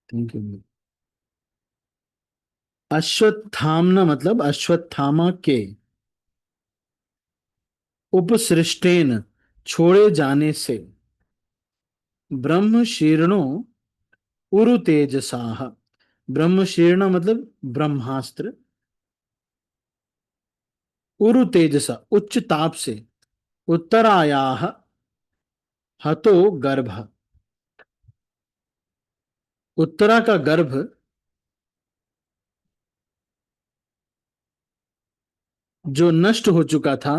Thank you. अश्वत्थामना मतलब अश्वत्थामा के उपसृष्टेन छोड़े जाने से ब्रह्म शीर्णो उरु तेजसाह। ब्रह्म शीर्ण मतलब ब्रह्मास्त्र, उरु तेजसा उच्च ताप से, उत्तरायाह हतो गर्भ, उत्तरा का गर्भ जो नष्ट हो चुका था,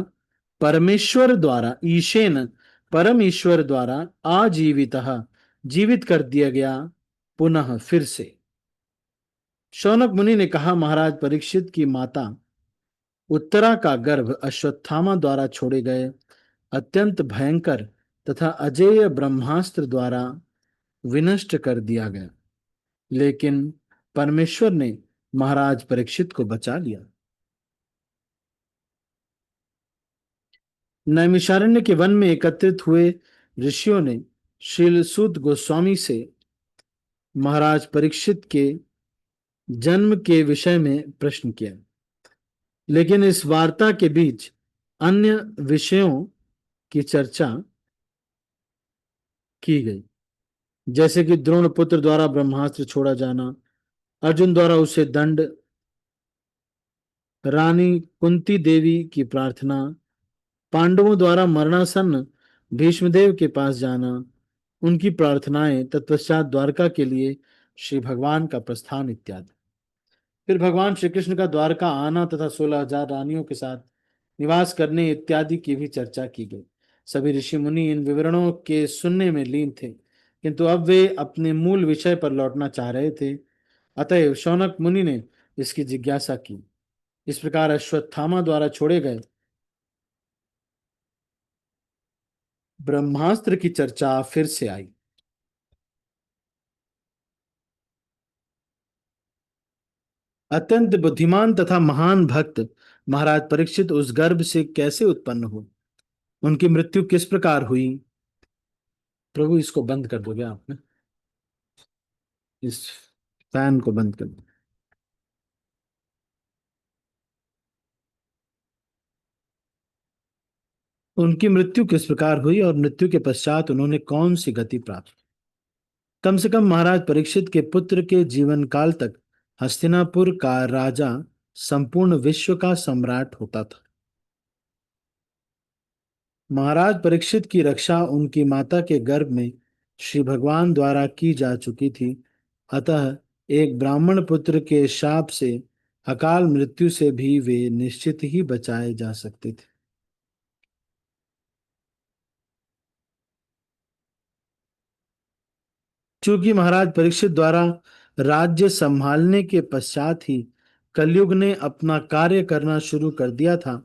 परमेश्वर द्वारा ईशेन परम ईश्वर द्वारा आजीवित जीवित कर दिया गया, पुनः फिर से। शौनक मुनि ने कहा, महाराज परीक्षित की माता उत्तरा का गर्भ अश्वत्थामा द्वारा छोड़े गए अत्यंत भयंकर तथा अजेय ब्रह्मास्त्र द्वारा विनष्ट कर दिया गया, लेकिन परमेश्वर ने महाराज परीक्षित को बचा लिया। नैमिषारण्य के वन में एकत्रित हुए ऋषियों ने श्रील सूत गोस्वामी से महाराज परीक्षित के जन्म के विषय में प्रश्न किया, लेकिन इस वार्ता के बीच अन्य विषयों की चर्चा की गई, जैसे कि द्रोण पुत्र द्वारा ब्रह्मास्त्र छोड़ा जाना, अर्जुन द्वारा उसे दंड, रानी कुंती देवी की प्रार्थना, पांडवों द्वारा मरणासन्न भीष्मदेव के पास जाना, उनकी प्रार्थनाएं, तत्पश्चात द्वारका के लिए श्री भगवान का प्रस्थान इत्यादि। फिर भगवान श्री कृष्ण का द्वारका आना तथा 16,000 रानियों के साथ निवास करने इत्यादि की भी चर्चा की गई। सभी ऋषि मुनि इन विवरणों के सुनने में लीन थे, किंतु अब वे अपने मूल विषय पर लौटना चाह रहे थे। अतएव शौनक मुनि ने इसकी जिज्ञासा की। इस प्रकार अश्वत्थामा द्वारा छोड़े गए ब्रह्मास्त्र की चर्चा फिर से आई। अत्यंत बुद्धिमान तथा महान भक्त महाराज परीक्षित उस गर्भ से कैसे उत्पन्न हुए, उनकी मृत्यु किस प्रकार हुई। प्रभु इसको बंद कर दोगे आपने, इस फैन को बंद कर दो। उनकी मृत्यु किस प्रकार हुई और मृत्यु के पश्चात उन्होंने कौन सी गति प्राप्त की। कम से कम महाराज परीक्षित के पुत्र के जीवन काल तक हस्तिनापुर का राजा संपूर्ण विश्व का सम्राट होता था। महाराज परीक्षित की रक्षा उनकी माता के गर्भ में श्री भगवान द्वारा की जा चुकी थी, अतः एक ब्राह्मण पुत्र के शाप से, अकाल मृत्यु से भी वे निश्चित ही बचाए जा सकते थे। चूंकि महाराज परीक्षित द्वारा राज्य संभालने के पश्चात ही कलयुग ने अपना कार्य करना शुरू कर दिया था,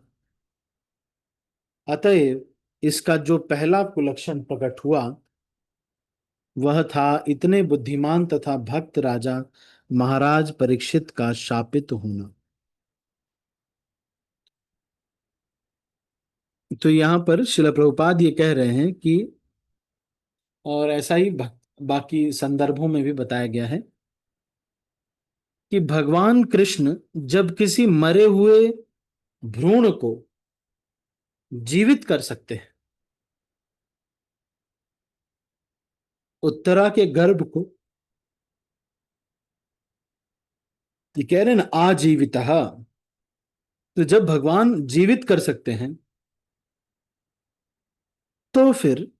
अतएव इसका जो पहला कुलक्षण प्रकट हुआ वह था इतने बुद्धिमान तथा भक्त राजा महाराज परीक्षित का शापित होना। तो यहां पर शिला प्रभुपाद ये कह रहे हैं कि, और ऐसा ही बाकी संदर्भों में भी बताया गया है कि भगवान कृष्ण जब किसी मरे हुए भ्रूण को जीवित कर सकते हैं, उत्तरा के गर्भ को, ये कह रहे हैं ना आजीवित, तो जब भगवान जीवित कर सकते हैं तो फिर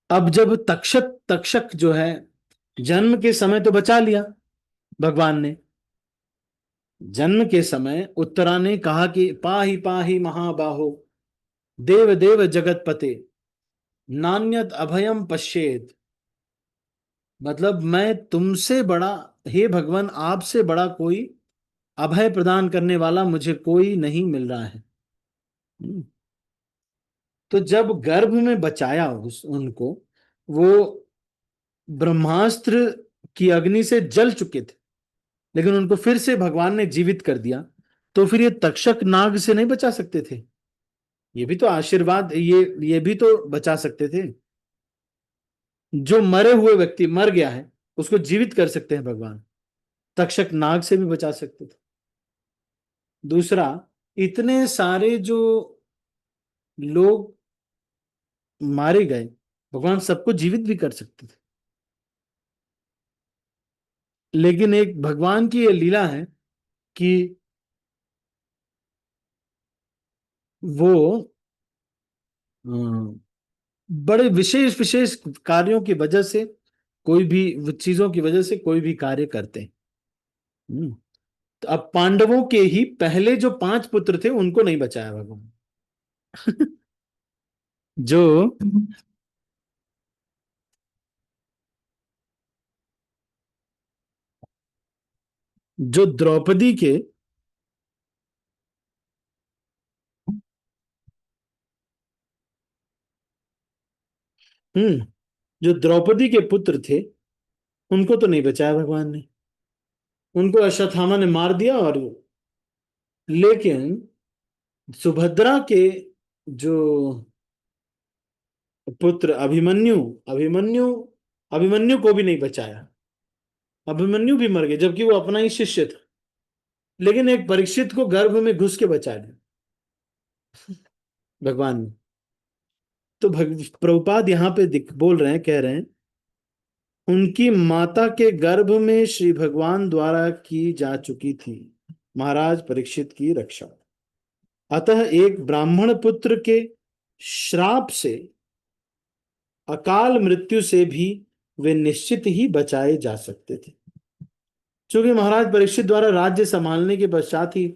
अब जब तक्षक तक्षक जो है जन्म के समय तो बचा लिया भगवान ने, जन्म के समय उत्तरा ने कहा कि पाहि पाहि महाबाहो देव देव जगतपते नान्यत अभयम पश्येत, मतलब मैं तुमसे बड़ा, हे भगवान आपसे बड़ा कोई अभय प्रदान करने वाला मुझे कोई नहीं मिल रहा है। हम्म। तो जब गर्भ में बचाया उस उनको, वो ब्रह्मास्त्र की अग्नि से जल चुके थे, लेकिन उनको फिर से भगवान ने जीवित कर दिया, तो फिर ये तक्षक नाग से नहीं बचा सकते थे, ये भी तो आशीर्वाद, ये भी तो बचा सकते थे। जो मरे हुए व्यक्ति मर गया है उसको जीवित कर सकते हैं भगवान। तक्षक नाग से भी बचा सकते थे। दूसरा, इतने सारे जो लोग मारे गए, भगवान सबको जीवित भी कर सकते थे। लेकिन एक भगवान की ये लीला है कि वो अ, बड़े विशेष विशेष कार्यों की वजह से, कोई भी चीजों की वजह से कोई भी कार्य करते हैं। हम्म। तो अब पांडवों के ही पहले जो 5 पुत्र थे उनको नहीं बचाया भगवान। जो जो द्रौपदी के हम्म जो द्रौपदी के पुत्र थे उनको तो नहीं बचाया भगवान ने। उनको अश्वत्थामा ने मार दिया। और लेकिन सुभद्रा के जो पुत्र अभिमन्यु, अभिमन्यु अभिमन्यु को भी नहीं बचाया। अभिमन्यु भी मर गए जबकि वो अपना ही शिष्य था। लेकिन एक परीक्षित को गर्भ में घुस के बचा लिया भगवान ने। तो प्रभुपाद यहाँ पे बोल रहे हैं, कह रहे हैं, उनकी माता के गर्भ में श्री भगवान द्वारा की जा चुकी थी महाराज परीक्षित की रक्षा। अतः एक ब्राह्मण पुत्र के श्राप से, अकाल मृत्यु से भी वे निश्चित ही बचाए जा सकते थे। क्योंकि महाराज परीक्षित द्वारा राज्य संभालने के पश्चात ही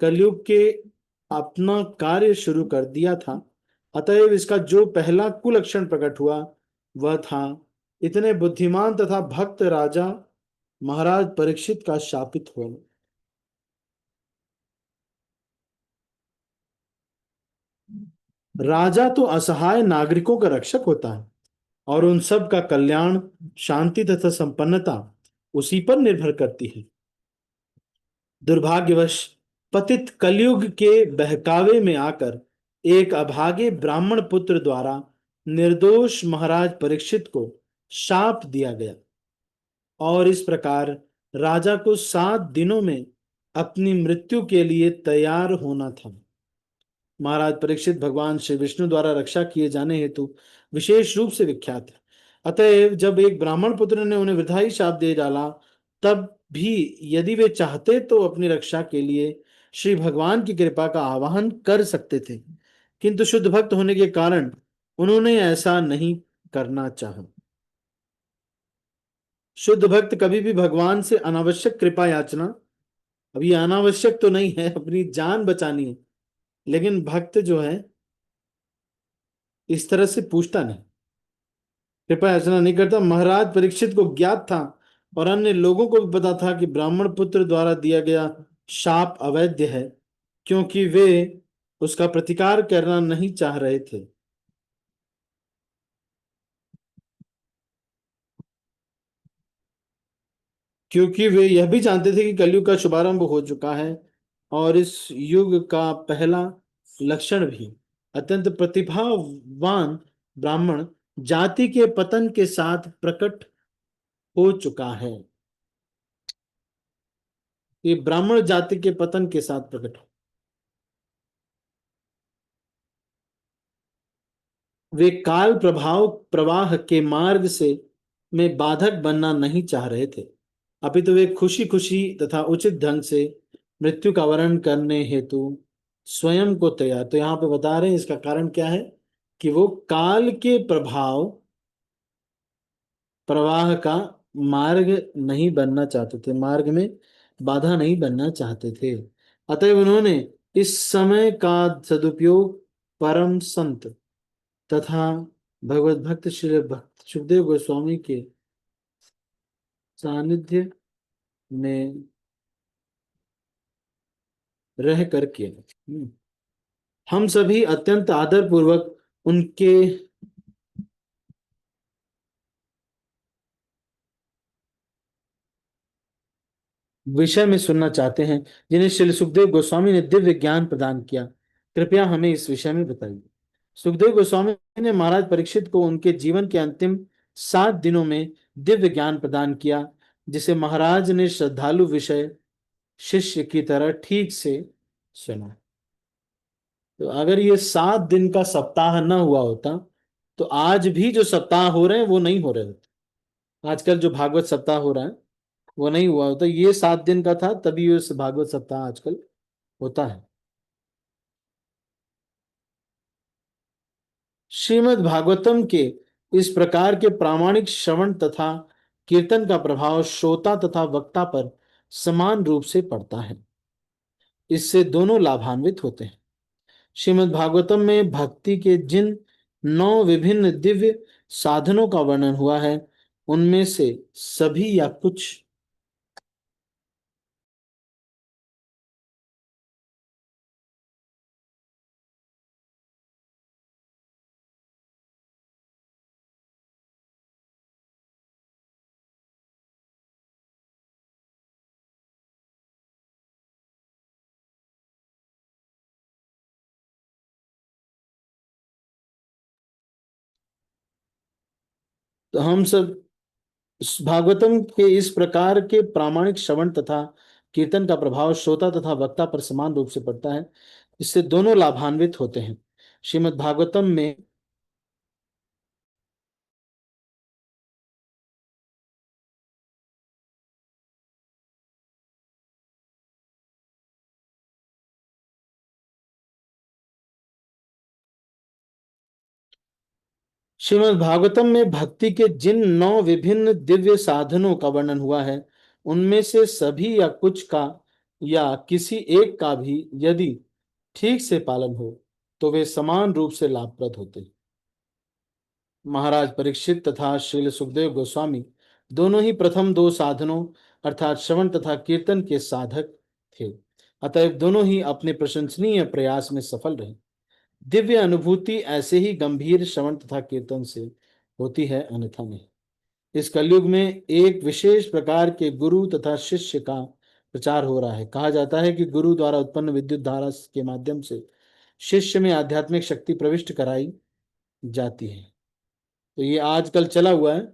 कलयुग के अपना कार्य शुरू कर दिया था। अतएव इसका जो पहला कुलक्षण प्रकट हुआ वह था इतने बुद्धिमान तथा भक्त राजा महाराज परीक्षित का शापित होना। राजा तो असहाय नागरिकों का रक्षक होता है और उन सब का कल्याण, शांति तथा संपन्नता उसी पर निर्भर करती है। दुर्भाग्यवश पतित कलयुग के बहकावे में आकर एक अभागे ब्राह्मण पुत्र द्वारा निर्दोष महाराज परीक्षित को शाप दिया गया और इस प्रकार राजा को 7 दिनों में अपनी मृत्यु के लिए तैयार होना था। महाराज परीक्षित भगवान श्री विष्णु द्वारा रक्षा किए जाने हेतु विशेष रूप से विख्यात है। अतएव जब एक ब्राह्मण पुत्र ने उन्हें वृथा ही शाप दे डाला, तब भी यदि वे चाहते तो अपनी रक्षा के लिए श्री भगवान की कृपा का आवाहन कर सकते थे, किंतु शुद्ध भक्त होने के कारण उन्होंने ऐसा नहीं करना चाहा। शुद्ध भक्त कभी भी भगवान से अनावश्यक कृपा याचना, अभी अनावश्यक तो नहीं है, अपनी जान बचानी है, लेकिन भक्त जो है इस तरह से पूछता नहीं, कृपया याचना नहीं करता। महाराज परीक्षित को ज्ञात था और अन्य लोगों को भी पता था कि ब्राह्मण पुत्र द्वारा दिया गया शाप अवैध है, क्योंकि वे उसका प्रतिकार करना नहीं चाह रहे थे। क्योंकि वे यह भी जानते थे कि कलयुग का शुभारंभ हो चुका है और इस युग का पहला लक्षण भी अत्यंत प्रतिभावान ब्राह्मण जाति के पतन के साथ प्रकट हो चुका है। ये ब्राह्मण जाति के पतन के साथ प्रकट हो। वे काल प्रभाव प्रवाह के मार्ग से में बाधक बनना नहीं चाह रहे थे, अपितु वे खुशी खुशी तथा उचित ढंग से मृत्यु का वरण करने हेतु स्वयं को तैयार। तो यहाँ पे बता रहे हैं इसका कारण क्या है कि वो काल के प्रभाव प्रवाह का मार्ग नहीं बनना चाहते थे, मार्ग में बाधा नहीं बनना चाहते थे। अतएव उन्होंने इस समय का सदुपयोग परम संत तथा भगवत भक्त श्री भक्त सुखदेव गोस्वामी के सानिध्य में रह करके हम सभी अत्यंत आदर पूर्वक उनके विषय में सुनना चाहते हैं जिन्हें श्री सुखदेव गोस्वामी ने दिव्य ज्ञान प्रदान किया। कृपया हमें इस विषय में बताइए। सुखदेव गोस्वामी ने महाराज परीक्षित को उनके जीवन के अंतिम 7 दिनों में दिव्य ज्ञान प्रदान किया, जिसे महाराज ने श्रद्धालु विषय शिष्य की तरह ठीक से सुना। तो अगर ये 7 दिन का सप्ताह न हुआ होता तो आज भी जो सप्ताह हो रहे हैं वो नहीं हो रहे होते। आजकल जो भागवत सप्ताह हो रहा है वो नहीं हुआ होता। ये 7 दिन का था तभी ये भागवत सप्ताह आजकल होता है। श्रीमद् भागवतम के इस प्रकार के प्रामाणिक श्रवण तथा कीर्तन का प्रभाव श्रोता तथा वक्ता पर समान रूप से पड़ता है। इससे दोनों लाभान्वित होते हैं। श्रीमद् भागवतम में भक्ति के जिन 9 विभिन्न दिव्य साधनों का वर्णन हुआ है उनमें से सभी या कुछ तो हम सब भागवतम के इस प्रकार के प्रामाणिक श्रवण तथा कीर्तन का प्रभाव श्रोता तथा वक्ता पर समान रूप से पड़ता है। इससे दोनों लाभान्वित होते हैं। श्रीमद् भागवतम में श्रीमद् भागवतम में भक्ति के जिन 9 विभिन्न दिव्य साधनों का वर्णन हुआ है उनमें से सभी या कुछ का या किसी एक का भी यदि ठीक से पालन हो तो वे समान रूप से लाभप्रद होते हैं। महाराज परीक्षित तथा श्रील सुखदेव गोस्वामी दोनों ही प्रथम 2 साधनों अर्थात श्रवण तथा कीर्तन के साधक थे। अतएव दोनों ही अपने प्रशंसनीय प्रयास में सफल रहे। दिव्य अनुभूति ऐसे ही गंभीर श्रवण तथा कीर्तन से होती है, अन्यथा नहीं। इस कलयुग में एक विशेष प्रकार के गुरु तथा शिष्य का प्रचार हो रहा है। कहा जाता है कि गुरु द्वारा उत्पन्न विद्युत धारा के माध्यम से शिष्य में आध्यात्मिक शक्ति प्रविष्ट कराई जाती है। तो ये आजकल चला हुआ है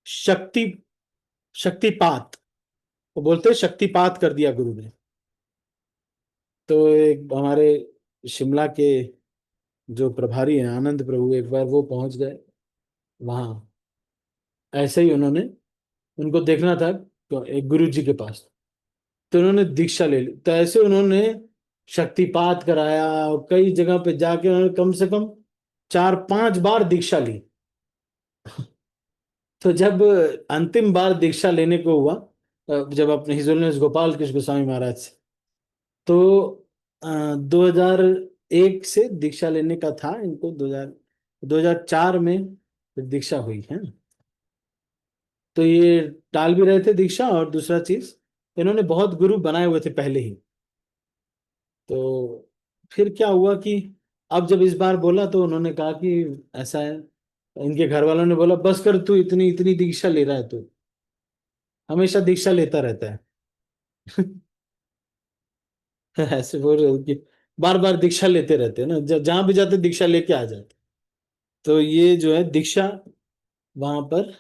शक्ति शक्तिपात। वो बोलते हैं शक्तिपात कर दिया गुरु ने। तो एक हमारे शिमला के जो प्रभारी हैं आनंद प्रभु, एक बार वो पहुंच गए वहां। ऐसे ही उन्होंने उनको देखना था तो एक गुरु जी के पास, तो उन्होंने दीक्षा ले ली। तो ऐसे उन्होंने शक्तिपात कराया और कई जगह पे जाके उन्होंने कम से कम 4-5 बार दीक्षा ली। तो जब अंतिम बार दीक्षा लेने को हुआ, जब अपने हिज होलीनेस गोपाल कृष्ण गोस्वामी महाराज से, तो 2001 से दीक्षा लेने का था इनको। 2004 में फिर दीक्षा हुई है। तो ये टाल भी रहे थे दीक्षा, और दूसरा चीज इन्होंने बहुत गुरु बनाए हुए थे पहले ही। तो फिर क्या हुआ कि अब जब इस बार बोला तो उन्होंने कहा कि ऐसा है। इनके घर वालों ने बोला बस कर, तू इतनी इतनी दीक्षा ले रहा है, तू हमेशा दीक्षा लेता रहता है। ऐसे बोल रहे हो कि बार बार दीक्षा लेते रहते हैं ना, जहां भी जाते दीक्षा लेके आ जाते। तो ये जो है दीक्षा वहां पर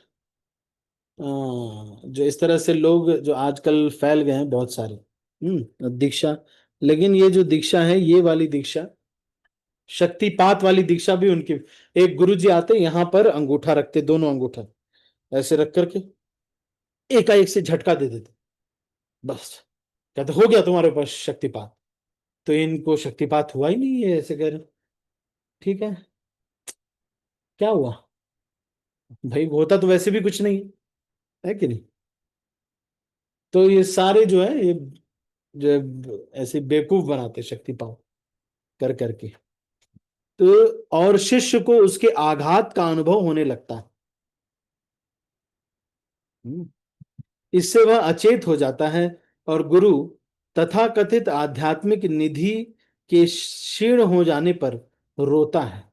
जो इस तरह से लोग जो आजकल फैल गए हैं बहुत सारे दीक्षा। लेकिन ये जो दीक्षा है ये वाली दीक्षा शक्तिपात वाली दीक्षा भी उनकी। एक गुरुजी आते यहाँ पर अंगूठा रखते, दोनों अंगूठा ऐसे रख करके एकाएक से झटका दे देते, बस कहते हो गया तुम्हारे पास शक्तिपात। तो इनको शक्तिपात हुआ ही नहीं है, ऐसे कह रहे। ठीक है, क्या हुआ भाई, होता तो वैसे भी कुछ नहीं है कि नहीं। तो ये सारे जो है ये जो है, ऐसे बेवकूफ बनाते शक्तिपात कर करके। तो और शिष्य को उसके आघात का अनुभव होने लगता है। हम्म। इससे वह अचेत हो जाता है और गुरु तथाकथित आध्यात्मिक निधि के क्षीण हो जाने पर रोता है।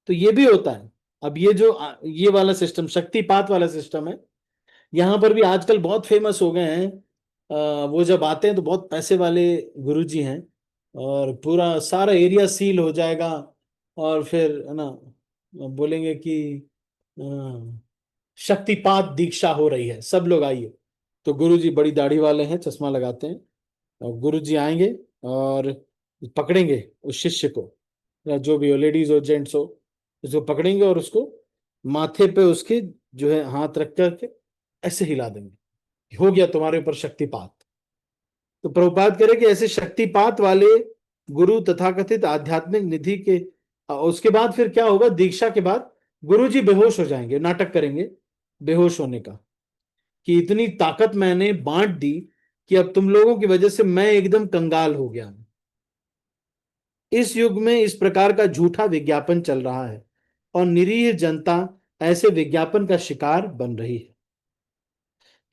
तो ये भी होता है। अब ये जो ये वाला सिस्टम शक्तिपात वाला सिस्टम है, यहाँ पर भी आजकल बहुत फेमस हो गए हैं। वो जब आते हैं तो बहुत पैसे वाले गुरुजी हैं और पूरा सारा एरिया सील हो जाएगा। और फिर है ना, बोलेंगे कि शक्तिपात दीक्षा हो रही है, सब लोग आइए। तो गुरुजी बड़ी दाढ़ी वाले हैं, चश्मा लगाते हैं, और गुरुजी आएंगे और पकड़ेंगे उस शिष्य को, या जो भी हो, लेडीज हो जेंट्स हो, उसको पकड़ेंगे और उसको माथे पे उसके जो है हाथ रख करके ऐसे हिला देंगे, हो गया तुम्हारे ऊपर शक्तिपात। तो प्रभुपाद कह रहे कि ऐसे शक्तिपात वाले गुरु तथाकथित आध्यात्मिक निधि के उसके बाद फिर क्या होगा, दीक्षा के बाद गुरु जी बेहोश हो जाएंगे, नाटक करेंगे बेहोश होने का, कि इतनी ताकत मैंने बांट दी कि अब तुम लोगों की वजह से मैं एकदम कंगाल हो गया हूं। इस युग में इस प्रकार का झूठा विज्ञापन चल रहा है और निरीह जनता ऐसे विज्ञापन का शिकार बन रही है।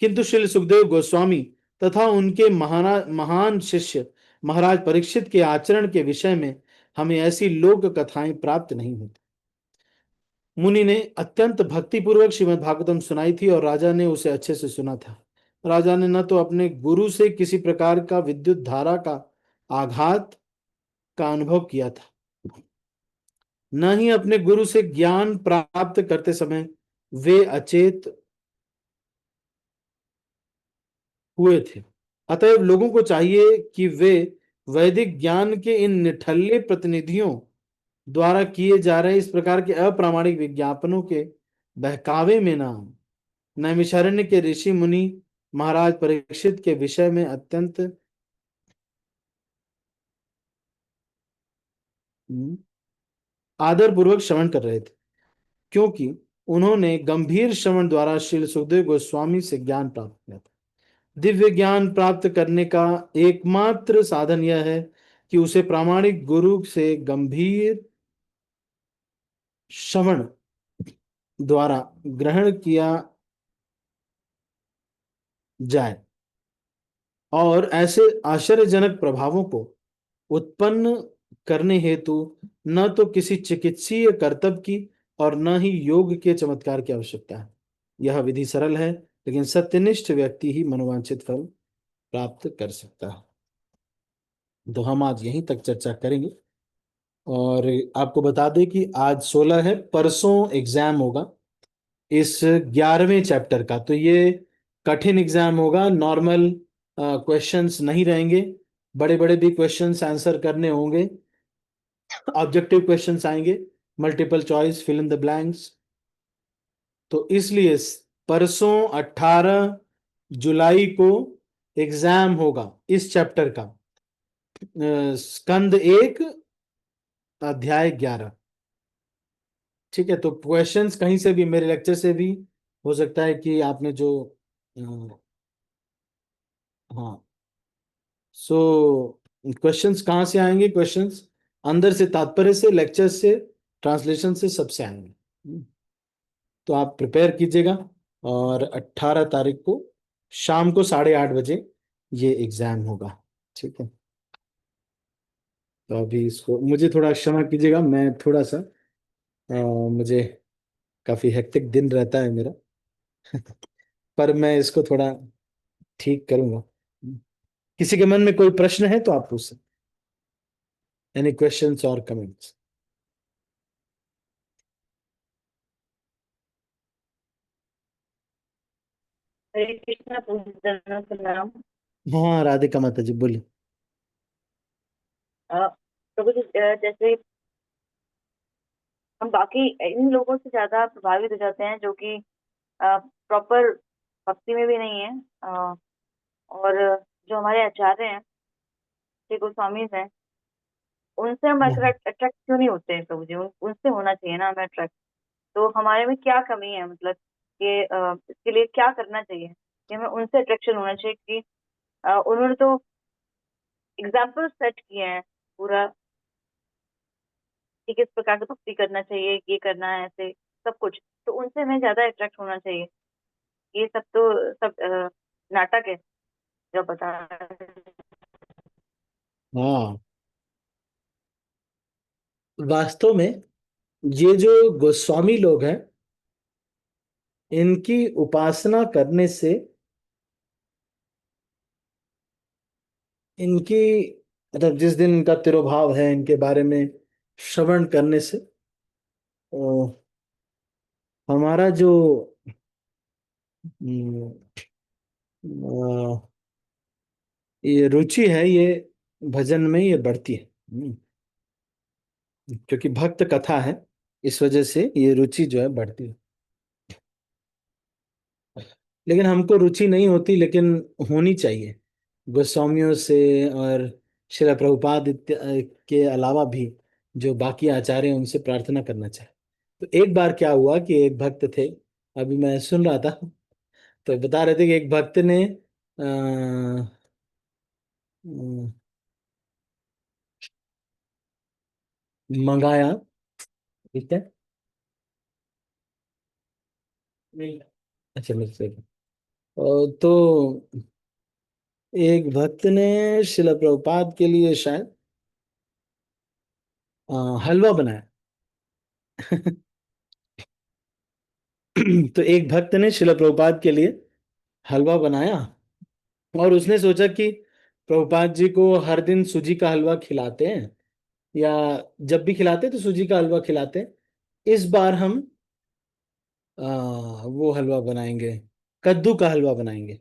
किंतु श्री सुखदेव गोस्वामी तथा उनके महान शिष्य महाराज परीक्षित के आचरण के विषय में हमें ऐसी लोक कथाएं प्राप्त नहीं होती। मुनि ने अत्यंत भक्तिपूर्वक श्रीमद् भागवतम सुनाई थी और राजा ने उसे अच्छे से सुना था। राजा ने न तो अपने गुरु से किसी प्रकार का विद्युत धारा का आघात का अनुभव किया था, न ही अपने गुरु से ज्ञान प्राप्त करते समय वे अचेत हुए थे। अतएव लोगों को चाहिए कि वे वैदिक ज्ञान के इन निठल्ले प्रतिनिधियों द्वारा किए जा रहे इस प्रकार के अप्रामाणिक विज्ञापनों के बहकावे में ना आएं। नैमिषारण्य के ऋषि मुनि महाराज परीक्षित के विषय में अत्यंत आदर पूर्वक श्रवण कर रहे थे, क्योंकि उन्होंने गंभीर श्रवण द्वारा श्री सुखदेव गोस्वामी से ज्ञान प्राप्त किया था। दिव्य ज्ञान प्राप्त करने का एकमात्र साधन यह है कि उसे प्रामाणिक गुरु से गंभीर श्रवण द्वारा ग्रहण किया जाए और ऐसे आश्चर्यजनक प्रभावों को उत्पन्न करने हेतु न तो किसी चिकित्सीय कर्तव्य की और न ही योग के चमत्कार की आवश्यकता है। यह विधि सरल है, लेकिन सत्यनिष्ठ व्यक्ति ही मनोवांछित फल प्राप्त कर सकता है। तो हम आज यहीं तक चर्चा करेंगे, और आपको बता दें कि आज 16 है, परसों एग्जाम होगा इस 11वें चैप्टर का। तो ये कठिन एग्जाम होगा, नॉर्मल क्वेश्चंस नहीं रहेंगे, बड़े बड़े भी क्वेश्चंस आंसर करने होंगे, ऑब्जेक्टिव क्वेश्चंस आएंगे, multiple choice, fill in the blanks. तो इसलिए परसों 18 जुलाई को एग्जाम होगा इस चैप्टर का, स्कंद 1 अध्याय 11। ठीक है, तो क्वेश्चंस कहीं से भी, मेरे लेक्चर से भी हो सकता है कि आपने जो अ, हाँ, सो क्वेश्चंस कहाँ से आएंगे, क्वेश्चंस अंदर से, तात्पर्य से, लेक्चर से, ट्रांसलेशन से, सबसे आएंगे। तो आप प्रिपेयर कीजिएगा, और 18 तारीख को शाम को 8:30 बजे ये एग्जाम होगा। ठीक है, तो अभी इसको मुझे थोड़ा क्षमा कीजिएगा, मैं थोड़ा सा मुझे काफी हेक्टिक दिन रहता है मेरा पर मैं इसको थोड़ा ठीक करूंगा। किसी के मन में कोई प्रश्न है तो आप पूछ सकते, एनी क्वेश्चंस और कमेंट्स। हरे कृष्णा पूजना प्रणाम। हाँ, राधिका माता जी बोलिए। प्रभु जी, जैसे हम बाकी इन लोगों से ज्यादा प्रभावित हो जाते हैं जो कि प्रॉपर भक्ति में भी नहीं है। और जो हमारे आचार्य हैं, श्री गोस्वामी हैं, उनसे हम हाँ, अट्रैक्ट अट्रैक्ट क्यों नहीं होते हैं प्रभु जी? उनसे होना चाहिए ना हमें अट्रैक्ट। तो हमारे में क्या कमी है, मतलब कि इसके लिए क्या करना चाहिए कि हमें उनसे अट्रैक्शन होना चाहिए कि उन्होंने तो एग्जाम्पल सेट किए हैं पूरा कि किस प्रकार से भक्ति करना चाहिए, ये करना है, ऐसे सब कुछ। तो उनसे हमें ज्यादा अट्रैक्ट होना चाहिए। ये सब तो सब नाटक है जो बता रहे हैं। हाँ, वास्तव में ये जो गोस्वामी लोग हैं, इनकी उपासना करने से, इनकी मतलब जिस दिन इनका तिरोभाव है, इनके बारे में श्रवण करने से अ, हमारा जो हम्म, ये रुचि है, ये भजन में ये बढ़ती है। क्योंकि भक्त कथा है, इस वजह से ये रुचि जो है बढ़ती है। लेकिन हमको रुचि नहीं होती, लेकिन होनी चाहिए। गोस्वामियों से और श्रील प्रभुपाद के अलावा भी जो बाकी आचार्य हैं, उनसे प्रार्थना करना चाहिए। तो एक बार क्या हुआ कि एक भक्त थे, अभी मैं सुन रहा था, तो बता रहे थे कि एक भक्त ने मंगाया। ठीक है। नहीं। अच्छा, मेरे से तो एक भक्त ने शिला प्रभुपाद के लिए शायद हलवा बनाया। तो एक भक्त ने शिला प्रभुपाद के लिए हलवा बनाया, और उसने सोचा कि प्रभुपाद जी को हर दिन सूजी का हलवा खिलाते हैं, या जब भी खिलाते हैं तो सूजी का हलवा खिलाते हैं। इस बार हम वो हलवा बनाएंगे, कद्दू का हलवा बनाएंगे।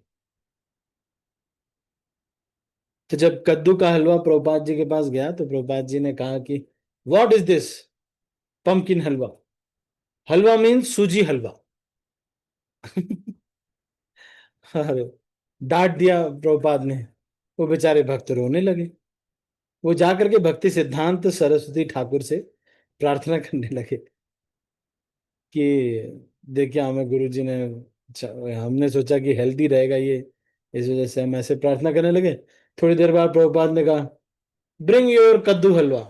तो जब कद्दू का हलवा प्रभुपाद जी के पास गया, तो प्रभुपाद जी ने कहा कि what is this, pumpkin halwa. Halwa means सूजी हलवा। अरे, डांट दिया प्रभुपाद ने। वो बेचारे भक्त रोने लगे। वो जाकर के भक्ति सिद्धांत सरस्वती ठाकुर से प्रार्थना करने लगे कि देखिए, हमें गुरु जी ने हमने सोचा कि हेल्दी रहेगा ये, इस वजह से हम ऐसे प्रार्थना करने लगे। थोड़ी देर बाद प्रभुपाद ने कहा, ब्रिंग योर कद्दू हलवा।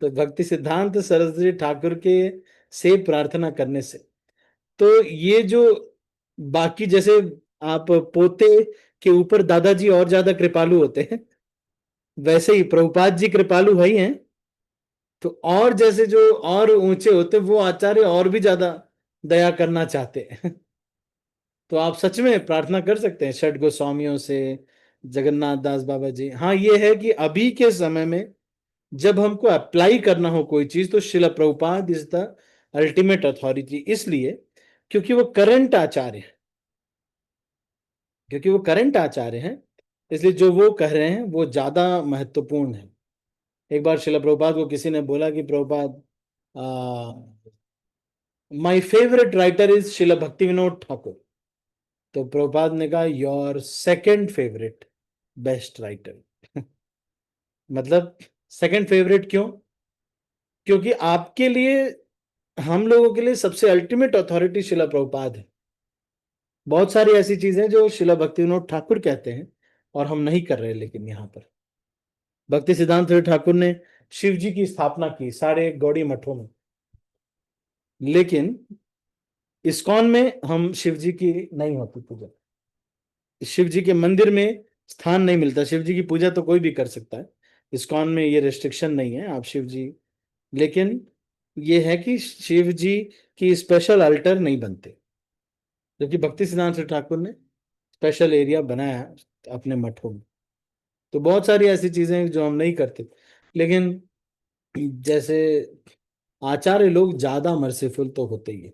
तो भक्ति सिद्धांत सरस्वती ठाकुर के से प्रार्थना करने से, तो ये जो बाकी जैसे आप पोते के ऊपर दादाजी और ज्यादा कृपालु होते हैं, वैसे ही प्रभुपाद जी कृपालु भाई हैं। तो और जैसे जो और ऊंचे होते, वो आचार्य और भी ज्यादा दया करना चाहते हैं। तो आप सच में प्रार्थना कर सकते हैं षट गोस्वामियों से, जगन्नाथ दास बाबा जी। हाँ, ये है कि अभी के समय में जब हमको अप्लाई करना हो कोई चीज, तो शिला Prabhupada is the ultimate authority, इसलिए क्योंकि वो करंट आचार्य है। क्योंकि वो करंट आचार्य हैं, इसलिए जो वो कह रहे हैं वो ज्यादा महत्वपूर्ण है। एक बार शिला प्रभुपाद को किसी ने बोला कि Prabhupada, my favourite writer is शिला भक्ति विनोद ठाकुर। तो प्रभुपाद ने कहा, your second favourite best writer. मतलब सेकंड फेवरेट क्यों? क्योंकि आपके लिए, हम लोगों के लिए सबसे अल्टीमेट अथॉरिटी शिला प्रभुपाद है। बहुत सारी ऐसी चीजें जो शिला भक्ति विनोद ठाकुर कहते हैं और हम नहीं कर रहे, लेकिन यहाँ पर भक्ति सिद्धांत ठाकुर ने शिव जी की स्थापना की सारे गौड़ी मठों में, लेकिन इस्कॉन में हम शिव जी की नहीं होती पूजा। शिव जी के मंदिर में स्थान नहीं मिलता। शिव जी की पूजा तो कोई भी कर सकता है, इस्कॉन में ये रेस्ट्रिक्शन नहीं है आप शिव जी। लेकिन ये है कि शिव जी की स्पेशल अल्टर नहीं बनते, जबकि भक्ति सिद्धांत ठाकुर ने स्पेशल एरिया बनाया है अपने मठों में। तो बहुत सारी ऐसी चीजें हैं जो हम नहीं करते, लेकिन जैसे आचार्य लोग ज्यादा मर्सीफुल तो होते ही है,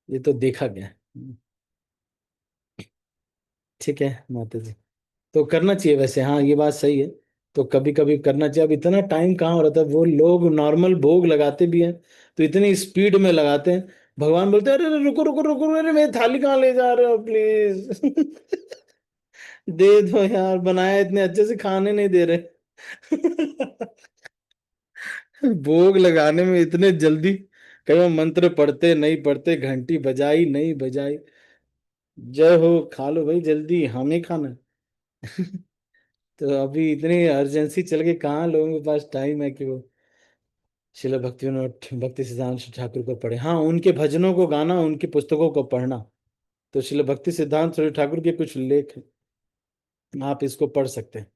ये तो देखा गया है। ठीक है माता जी, तो करना चाहिए वैसे, हाँ ये बात सही है। तो कभी कभी करना चाहिए। अब इतना टाइम कहाँ हो रहा था, वो लोग नॉर्मल भोग लगाते भी हैं तो इतनी स्पीड में लगाते हैं। भगवान बोलते हैं, अरे अरे, रुको रुको रुको, अरे मेरी थाली कहाँ ले जा रहे हो प्लीज। दे दो यार, बनाया इतने अच्छे से, खाने नहीं दे रहे। भोग लगाने में इतने जल्दी, कई बार मंत्र पढ़ते नहीं पढ़ते, घंटी बजाई नहीं बजाई, जय हो, खा लो भाई जल्दी, हमें खाना है। तो अभी इतनी अर्जेंसी चल गई, कहाँ लोगों के पास टाइम है कि वो शिला भक्ति विनोद भक्ति सिद्धांत ठाकुर को पढ़े। हाँ, उनके भजनों को गाना, उनकी पुस्तकों को पढ़ना। तो शिला भक्ति सिद्धांत ठाकुर के कुछ लेख हैं, आप इसको पढ़ सकते हैं।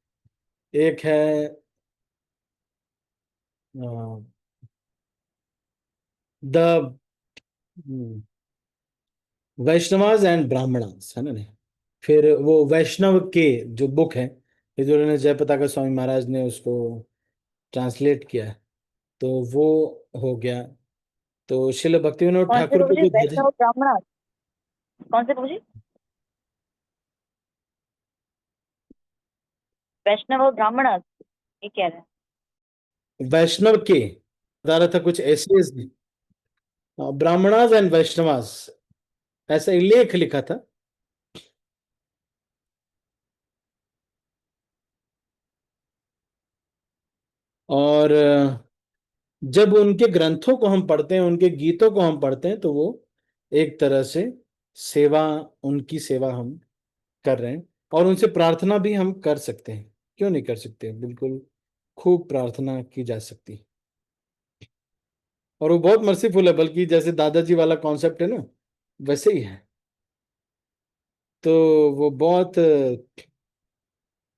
एक है द वैष्णवाज एंड ब्राह्मणास, है ना नहीं? फिर वो वैष्णव के जो बुक है, ये जो उन्होंने जयपताका स्वामी महाराज ने उसको ट्रांसलेट किया है, तो वो हो गया। तो शिल भक्ति विनोद कौन से ठाकुर के प्रभु जी, जो भजन। वैष्णव ब्राह्मण? कौन से प्रभु जी? वैष्णव और ब्राह्मण, ये कह रहे हैं? वैष्णव के बता रहा था कुछ ऐसे, ब्राह्मणास एंड वैष्णवास, ऐसा ही लेख लिखा था। और जब उनके ग्रंथों को हम पढ़ते हैं, उनके गीतों को हम पढ़ते हैं, तो वो एक तरह से सेवा, उनकी सेवा हम कर रहे हैं। और उनसे प्रार्थना भी हम कर सकते हैं, क्यों नहीं कर सकते, बिल्कुल खूब प्रार्थना की जा सकती है। और वो बहुत मर्सीफुल है, बल्कि जैसे दादाजी वाला कॉन्सेप्ट है ना, वैसे ही है। तो वो बहुत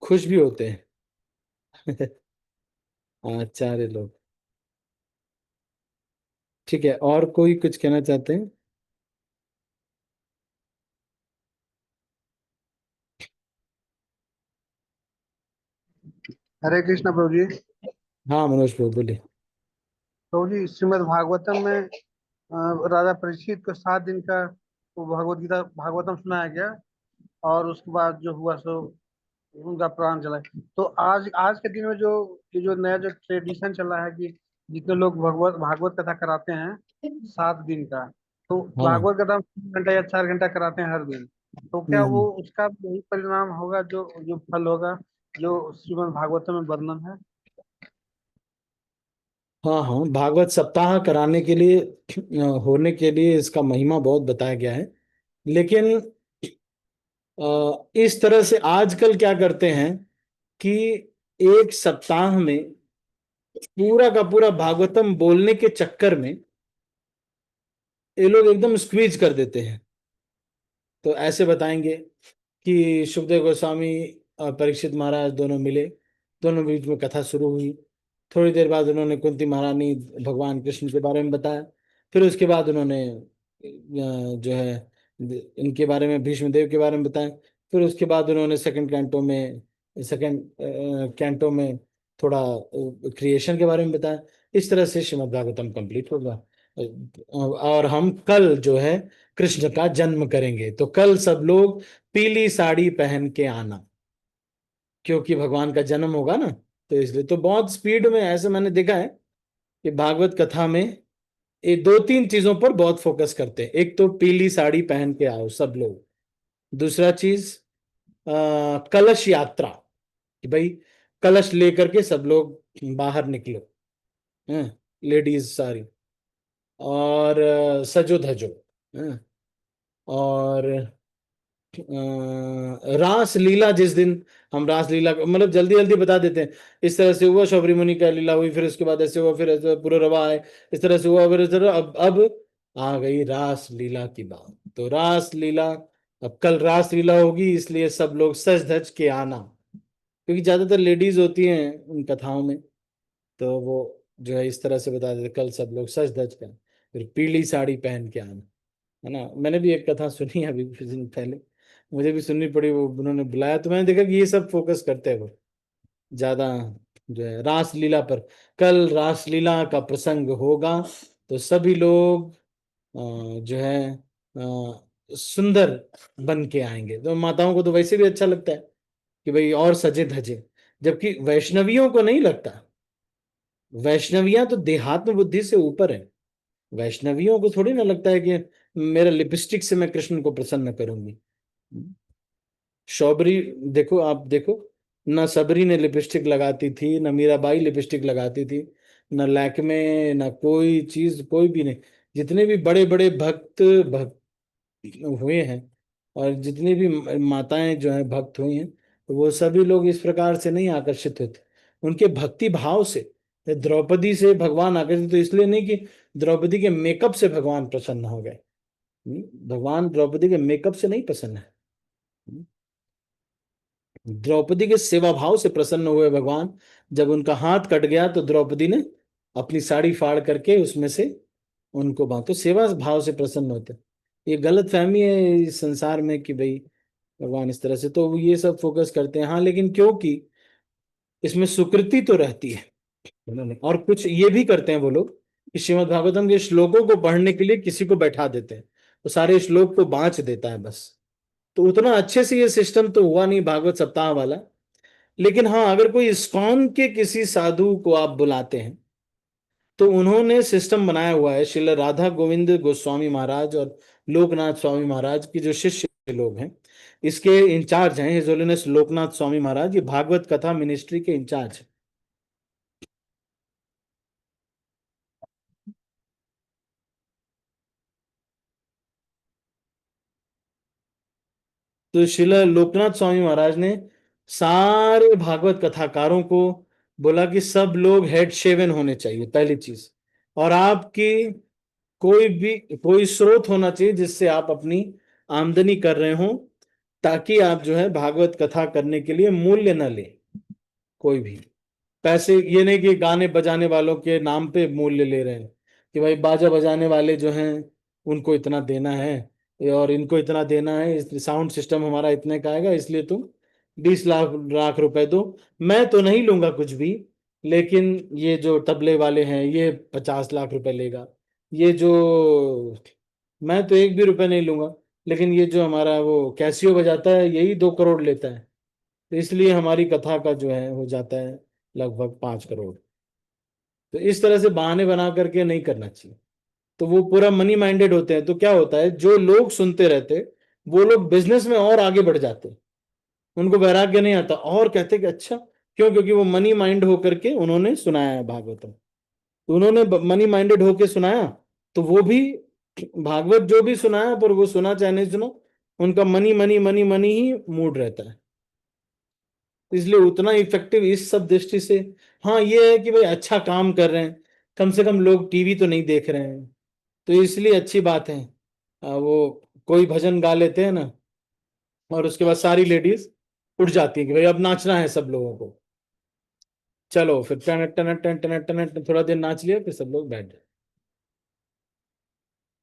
खुश भी होते हैं। आचार्य लोग। ठीक है, और कोई कुछ कहना चाहते हैं? हरे कृष्णा प्रभु जी। हाँ मनोज प्रभु बोलिए। प्रभु जी, श्रीमद् भागवतम में राजा परीक्षित को 7 दिन का वो भगवत गीता भागवतम सुनाया गया, और उसके बाद जो हुआ सो उनका प्राण चला। तो आज आज के दिन में जो ये जो नया जो ट्रेडिशन चल रहा है कि जितने लोग भगवत भागवत कथा कराते हैं 7 दिन का, तो हाँ। भागवत कथा 3 घंटा या 4 घंटा कराते हैं हर दिन, तो क्या वो हम्म। उसका यही परिणाम होगा जो जो फल होगा जो श्रीमद् भागवतम में वर्णन है? हाँ हाँ, भागवत सप्ताह कराने के लिए, होने के लिए इसका महिमा बहुत बताया गया है। लेकिन इस तरह से आजकल क्या करते हैं कि एक सप्ताह में पूरा का पूरा भागवतम बोलने के चक्कर में ये लोग एकदम स्क्वीज कर देते हैं। तो ऐसे बताएंगे कि सुखदेव गोस्वामी और परीक्षित महाराज दोनों मिले, दोनों बीच में कथा शुरू हुई। थोड़ी देर बाद उन्होंने कुंती महारानी भगवान कृष्ण के बारे में बताया। फिर उसके बाद उन्होंने जो है इनके बारे में, भीष्म देव के बारे में बताया। फिर उसके बाद उन्होंने सेकंड कैंटो में थोड़ा क्रिएशन के बारे में बताया। इस तरह से श्रीमद् भागवतम कंप्लीट होगा। और हम कल जो है कृष्ण का जन्म करेंगे, तो कल सब लोग पीली साड़ी पहन के आना, क्योंकि भगवान का जन्म होगा ना। तो इसलिए तो बहुत स्पीड में, ऐसे मैंने देखा है कि भागवत कथा में ये 2-3 चीजों पर बहुत फोकस करते हैं। एक तो पीली साड़ी पहन के आओ सब लोग। दूसरा चीज कलश यात्रा, कि भाई कलश लेकर के सब लोग बाहर निकलो, हैं, लेडीज सारी। और सजो धजो, हैं, और रास लीला, जिस दिन हम रास लीला मतलब जल्दी जल्दी बता देते हैं। इस तरह से हुआ, शबरी मुनि का लीला हुई, फिर उसके बाद ऐसे हुआ, फिर ऐसे पुररवा है, इस तरह से हुआ, फिर इस तरह अब आ गई रास लीला की बात। तो रास लीला, अब कल रास लीला होगी, इसलिए सब लोग सज धज के आना, क्योंकि ज्यादातर लेडीज होती हैं उन कथाओं में। तो वो जो है इस तरह से बता देते, कल सब लोग सज धज कर, फिर पीली साड़ी पहन के आना, है ना। मैंने भी एक कथा सुनी है अभी कुछ दिन पहले, मुझे भी सुननी पड़ी। वो उन्होंने बुलाया तो मैंने देखा कि ये सब फोकस करते हैं वो ज्यादा, जो है रास लीला पर। कल रास लीला का प्रसंग होगा, तो सभी लोग जो है सुंदर बन के आएंगे। तो माताओं को तो वैसे भी अच्छा लगता है कि भाई और सजे धजे, जबकि वैष्णवियों को नहीं लगता। वैष्णवियां तो देहात्म बुद्धि से ऊपर है। वैष्णवियों को थोड़ी ना लगता है कि मेरा लिपस्टिक से मैं कृष्ण को प्रसन्न करूंगी। शौबरी, देखो आप देखो, न सबरी ने लिपस्टिक लगाती थी, न मीराबाई लिपस्टिक लगाती थी, न लैक्मे, न कोई चीज, कोई भी नहीं। जितने भी बड़े बड़े भक्त हुए हैं, और जितनी भी माताएं जो हैं भक्त हुई हैं, तो वो सभी लोग इस प्रकार से नहीं आकर्षित होते, उनके भक्ति भाव से। द्रौपदी से भगवान आकर्षित तो इसलिए नहीं कि द्रौपदी के मेकअप से भगवान प्रसन्न हो गए। भगवान द्रौपदी के मेकअप से नहीं प्रसन्न है। द्रौपदी के सेवा भाव से प्रसन्न हुए भगवान। जब उनका हाथ कट गया तो द्रौपदी ने अपनी साड़ी फाड़ करके उसमें से उनको बांटो, सेवा भाव से प्रसन्न होते। ये गलत फहमी है इस संसार में कि भाई भगवान इस तरह से, तो ये सब फोकस करते हैं। हाँ, लेकिन क्योंकि इसमें सुकृति तो रहती है, उन्होंने, और कुछ ये भी करते हैं वो लोग कि श्रीमद् भागवतम के श्लोकों को पढ़ने के लिए किसी को बैठा देते हैं, तो सारे श्लोक को बांच देता है बस। तो उतना अच्छे से ये सिस्टम तो हुआ नहीं भागवत सप्ताह वाला। लेकिन हाँ, अगर कोई इस्कॉन के किसी साधु को आप बुलाते हैं तो उन्होंने सिस्टम बनाया हुआ है, श्रील राधा गोविंद गोस्वामी महाराज और लोकनाथ स्वामी महाराज की जो शिष्य लोग हैं, इसके इंचार्ज हैं हिज होलीनेस लोकनाथ स्वामी महाराज, ये भागवत कथा मिनिस्ट्री के इंचार्ज हैं। तो श्रील लोकनाथ स्वामी महाराज ने सारे भागवत कथाकारों को बोला कि सब लोग हेड शेवन होने चाहिए पहली चीज, और आपकी कोई स्रोत होना चाहिए जिससे आप अपनी आमदनी कर रहे हो, ताकि आप जो है भागवत कथा करने के लिए मूल्य न ले कोई भी पैसे। ये नहीं कि गाने बजाने वालों के नाम पे मूल्य ले रहे हैं कि भाई बाजा बजाने वाले जो हैं उनको इतना देना है, और इनको इतना देना है, साउंड सिस्टम हमारा इतने का आएगा इसलिए तुम 20 लाख लाख रुपए दो। मैं तो नहीं लूंगा कुछ भी, लेकिन ये जो तबले वाले हैं ये 50 लाख रुपए लेगा, ये जो, मैं तो एक भी रुपए नहीं लूंगा, लेकिन ये जो हमारा वो कैसियो बजाता है यही 2 करोड़ लेता है, तो इसलिए हमारी कथा का जो है हो जाता है लगभग 5 करोड़। तो इस तरह से बहाने बना करके नहीं करना चाहिए। तो वो पूरा मनी माइंडेड होते हैं, तो क्या होता है जो लोग सुनते रहते वो लोग बिजनेस में और आगे बढ़ जाते, उनको वैराग्य नहीं आता और कहते कि अच्छा क्यों, क्योंकि वो मनी माइंड होकर के उन्होंने सुनाया है भागवतम, तो उन्होंने मनी माइंडेड होके सुनाया, तो वो भी भागवत जो भी सुनाया, पर वो सुना चाहे नहीं सुना, उनका मनी मनी मनी मनी ही मूड रहता है। तो इसलिए उतना इफेक्टिव इस सब दृष्टि से, हाँ ये है कि भाई अच्छा काम कर रहे हैं, कम से कम लोग टीवी तो नहीं देख रहे हैं, तो इसलिए अच्छी बात है। वो कोई भजन गा लेते हैं ना, और उसके बाद सारी लेडीज उठ जाती है कि भाई अब नाचना है सब लोगों को, चलो फिर टन टन टन टन टन, थोड़ा देर नाच लिया फिर सब लोग बैठ गए।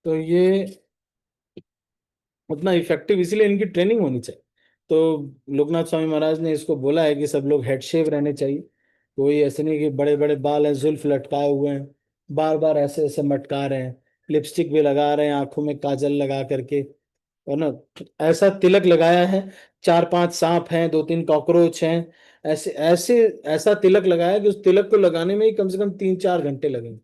तो ये उतना इफेक्टिव, इसीलिए इनकी ट्रेनिंग होनी चाहिए। तो लोकनाथ स्वामी महाराज ने इसको बोला है कि सब लोग हेड शेव रहने चाहिए, कोई ऐसे नहीं कि बड़े बड़े बाल हैं, जुल्फ लटकाए हुए हैं, बार बार ऐसे ऐसे मटका रहे हैं, लिपस्टिक भी लगा रहे हैं, आंखों में काजल लगा करके, है ना, ऐसा तिलक लगाया है, 4-5 सांप हैं, 2-3 कॉकरोच हैं, ऐसे ऐसे ऐसा तिलक लगाया कि उस तिलक को लगाने में ही कम से कम 3-4 घंटे लगेंगे।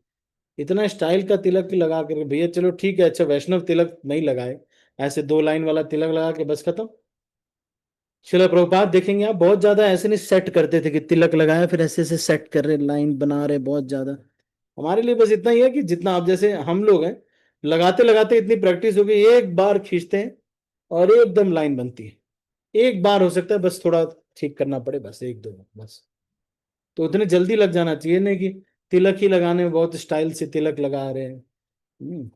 इतना स्टाइल का तिलक लगा कर भैया चलो ठीक है, अच्छा वैष्णव तिलक नहीं लगाए, ऐसे 2 लाइन वाला तिलक लगा के बस खत्म। शिला प्रभुपाद देखेंगे आप बहुत ज्यादा ऐसे नहीं सेट करते थे कि तिलक लगाया फिर ऐसे ऐसे सेट कर रहे, लाइन बना रहे बहुत ज्यादा। हमारे लिए बस इतना ही है कि जितना आप जैसे हम लोग हैं, लगाते लगाते इतनी प्रैक्टिस हो गई, एक बार खींचते हैं और एकदम लाइन बनती है। एक बार हो सकता है बस थोड़ा ठीक करना पड़े, बस एक दो बार बस, तो उतने जल्दी लग जाना चाहिए नहीं कि तिलक ही लगाने में बहुत स्टाइल से तिलक लगा रहे हैं।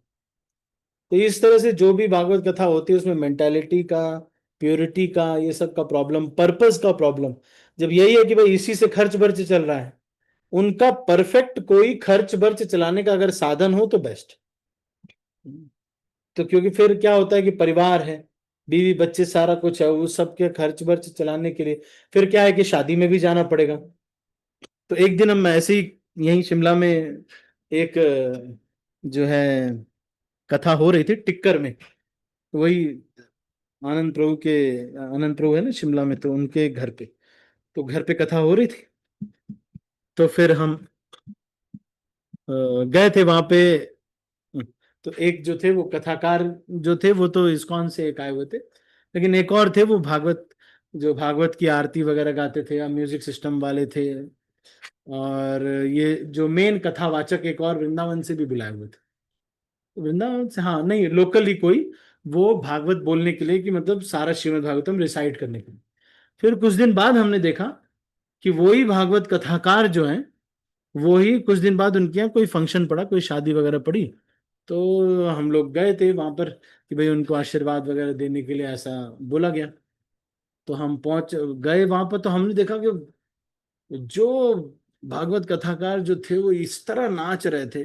तो इस तरह से जो भी भागवत कथा होती है उसमें मेंटालिटी का, प्योरिटी का, ये सब का प्रॉब्लम, पर्पस का प्रॉब्लम, जब यही है कि भाई इसी से खर्च बर्च चल रहा है, उनका परफेक्ट कोई खर्च बर्च चलाने का अगर साधन हो तो बेस्ट। तो क्योंकि फिर क्या होता है कि परिवार है, बीवी बच्चे सारा कुछ है, उस सब के खर्च बर्च चलाने के लिए फिर क्या है कि शादी में भी जाना पड़ेगा। तो एक दिन हम ऐसे ही यहीं शिमला में एक जो है कथा हो रही थी टिक्कर में, तो वही आनंद प्रभु के, आनंद प्रभु है ना शिमला में, तो उनके घर पे, तो घर पे कथा हो रही थी, तो फिर हम गए थे वहां पे। तो एक जो थे वो कथाकार जो थे वो तो इस्कॉन से एक आए हुए थे, लेकिन एक और थे वो भागवत, जो भागवत की आरती वगैरह गाते थे या म्यूजिक सिस्टम वाले थे, और ये जो मेन कथावाचक एक और वृंदावन से भी बुलाए हुए थे, वृंदावन से, हाँ नहीं लोकली कोई, वो भागवत बोलने के लिए कि मतलब सारा श्रीमद् भागवतम रिसाइट करने के लिए। फिर कुछ दिन बाद हमने देखा कि वही भागवत कथाकार जो हैं, वो ही कुछ दिन बाद उनके यहाँ कोई फंक्शन पड़ा, कोई शादी वगैरह पड़ी, तो हम लोग गए थे वहां पर कि भाई उनको आशीर्वाद वगैरह देने के लिए ऐसा बोला गया। तो हम पहुंच गए वहां पर, तो हमने देखा कि जो भागवत कथाकार जो थे वो इस तरह नाच रहे थे,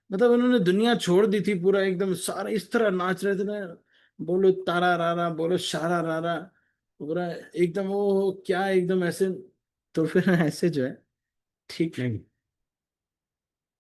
मतलब उन्होंने दुनिया छोड़ दी थी, पूरा एकदम सारा इस तरह नाच रहे थे ना, बोलो तारा रारा, बोलो शारा रारा, पूरा एकदम वो क्या एकदम ऐसे। तो फिर ऐसे जो है ठीक नहीं।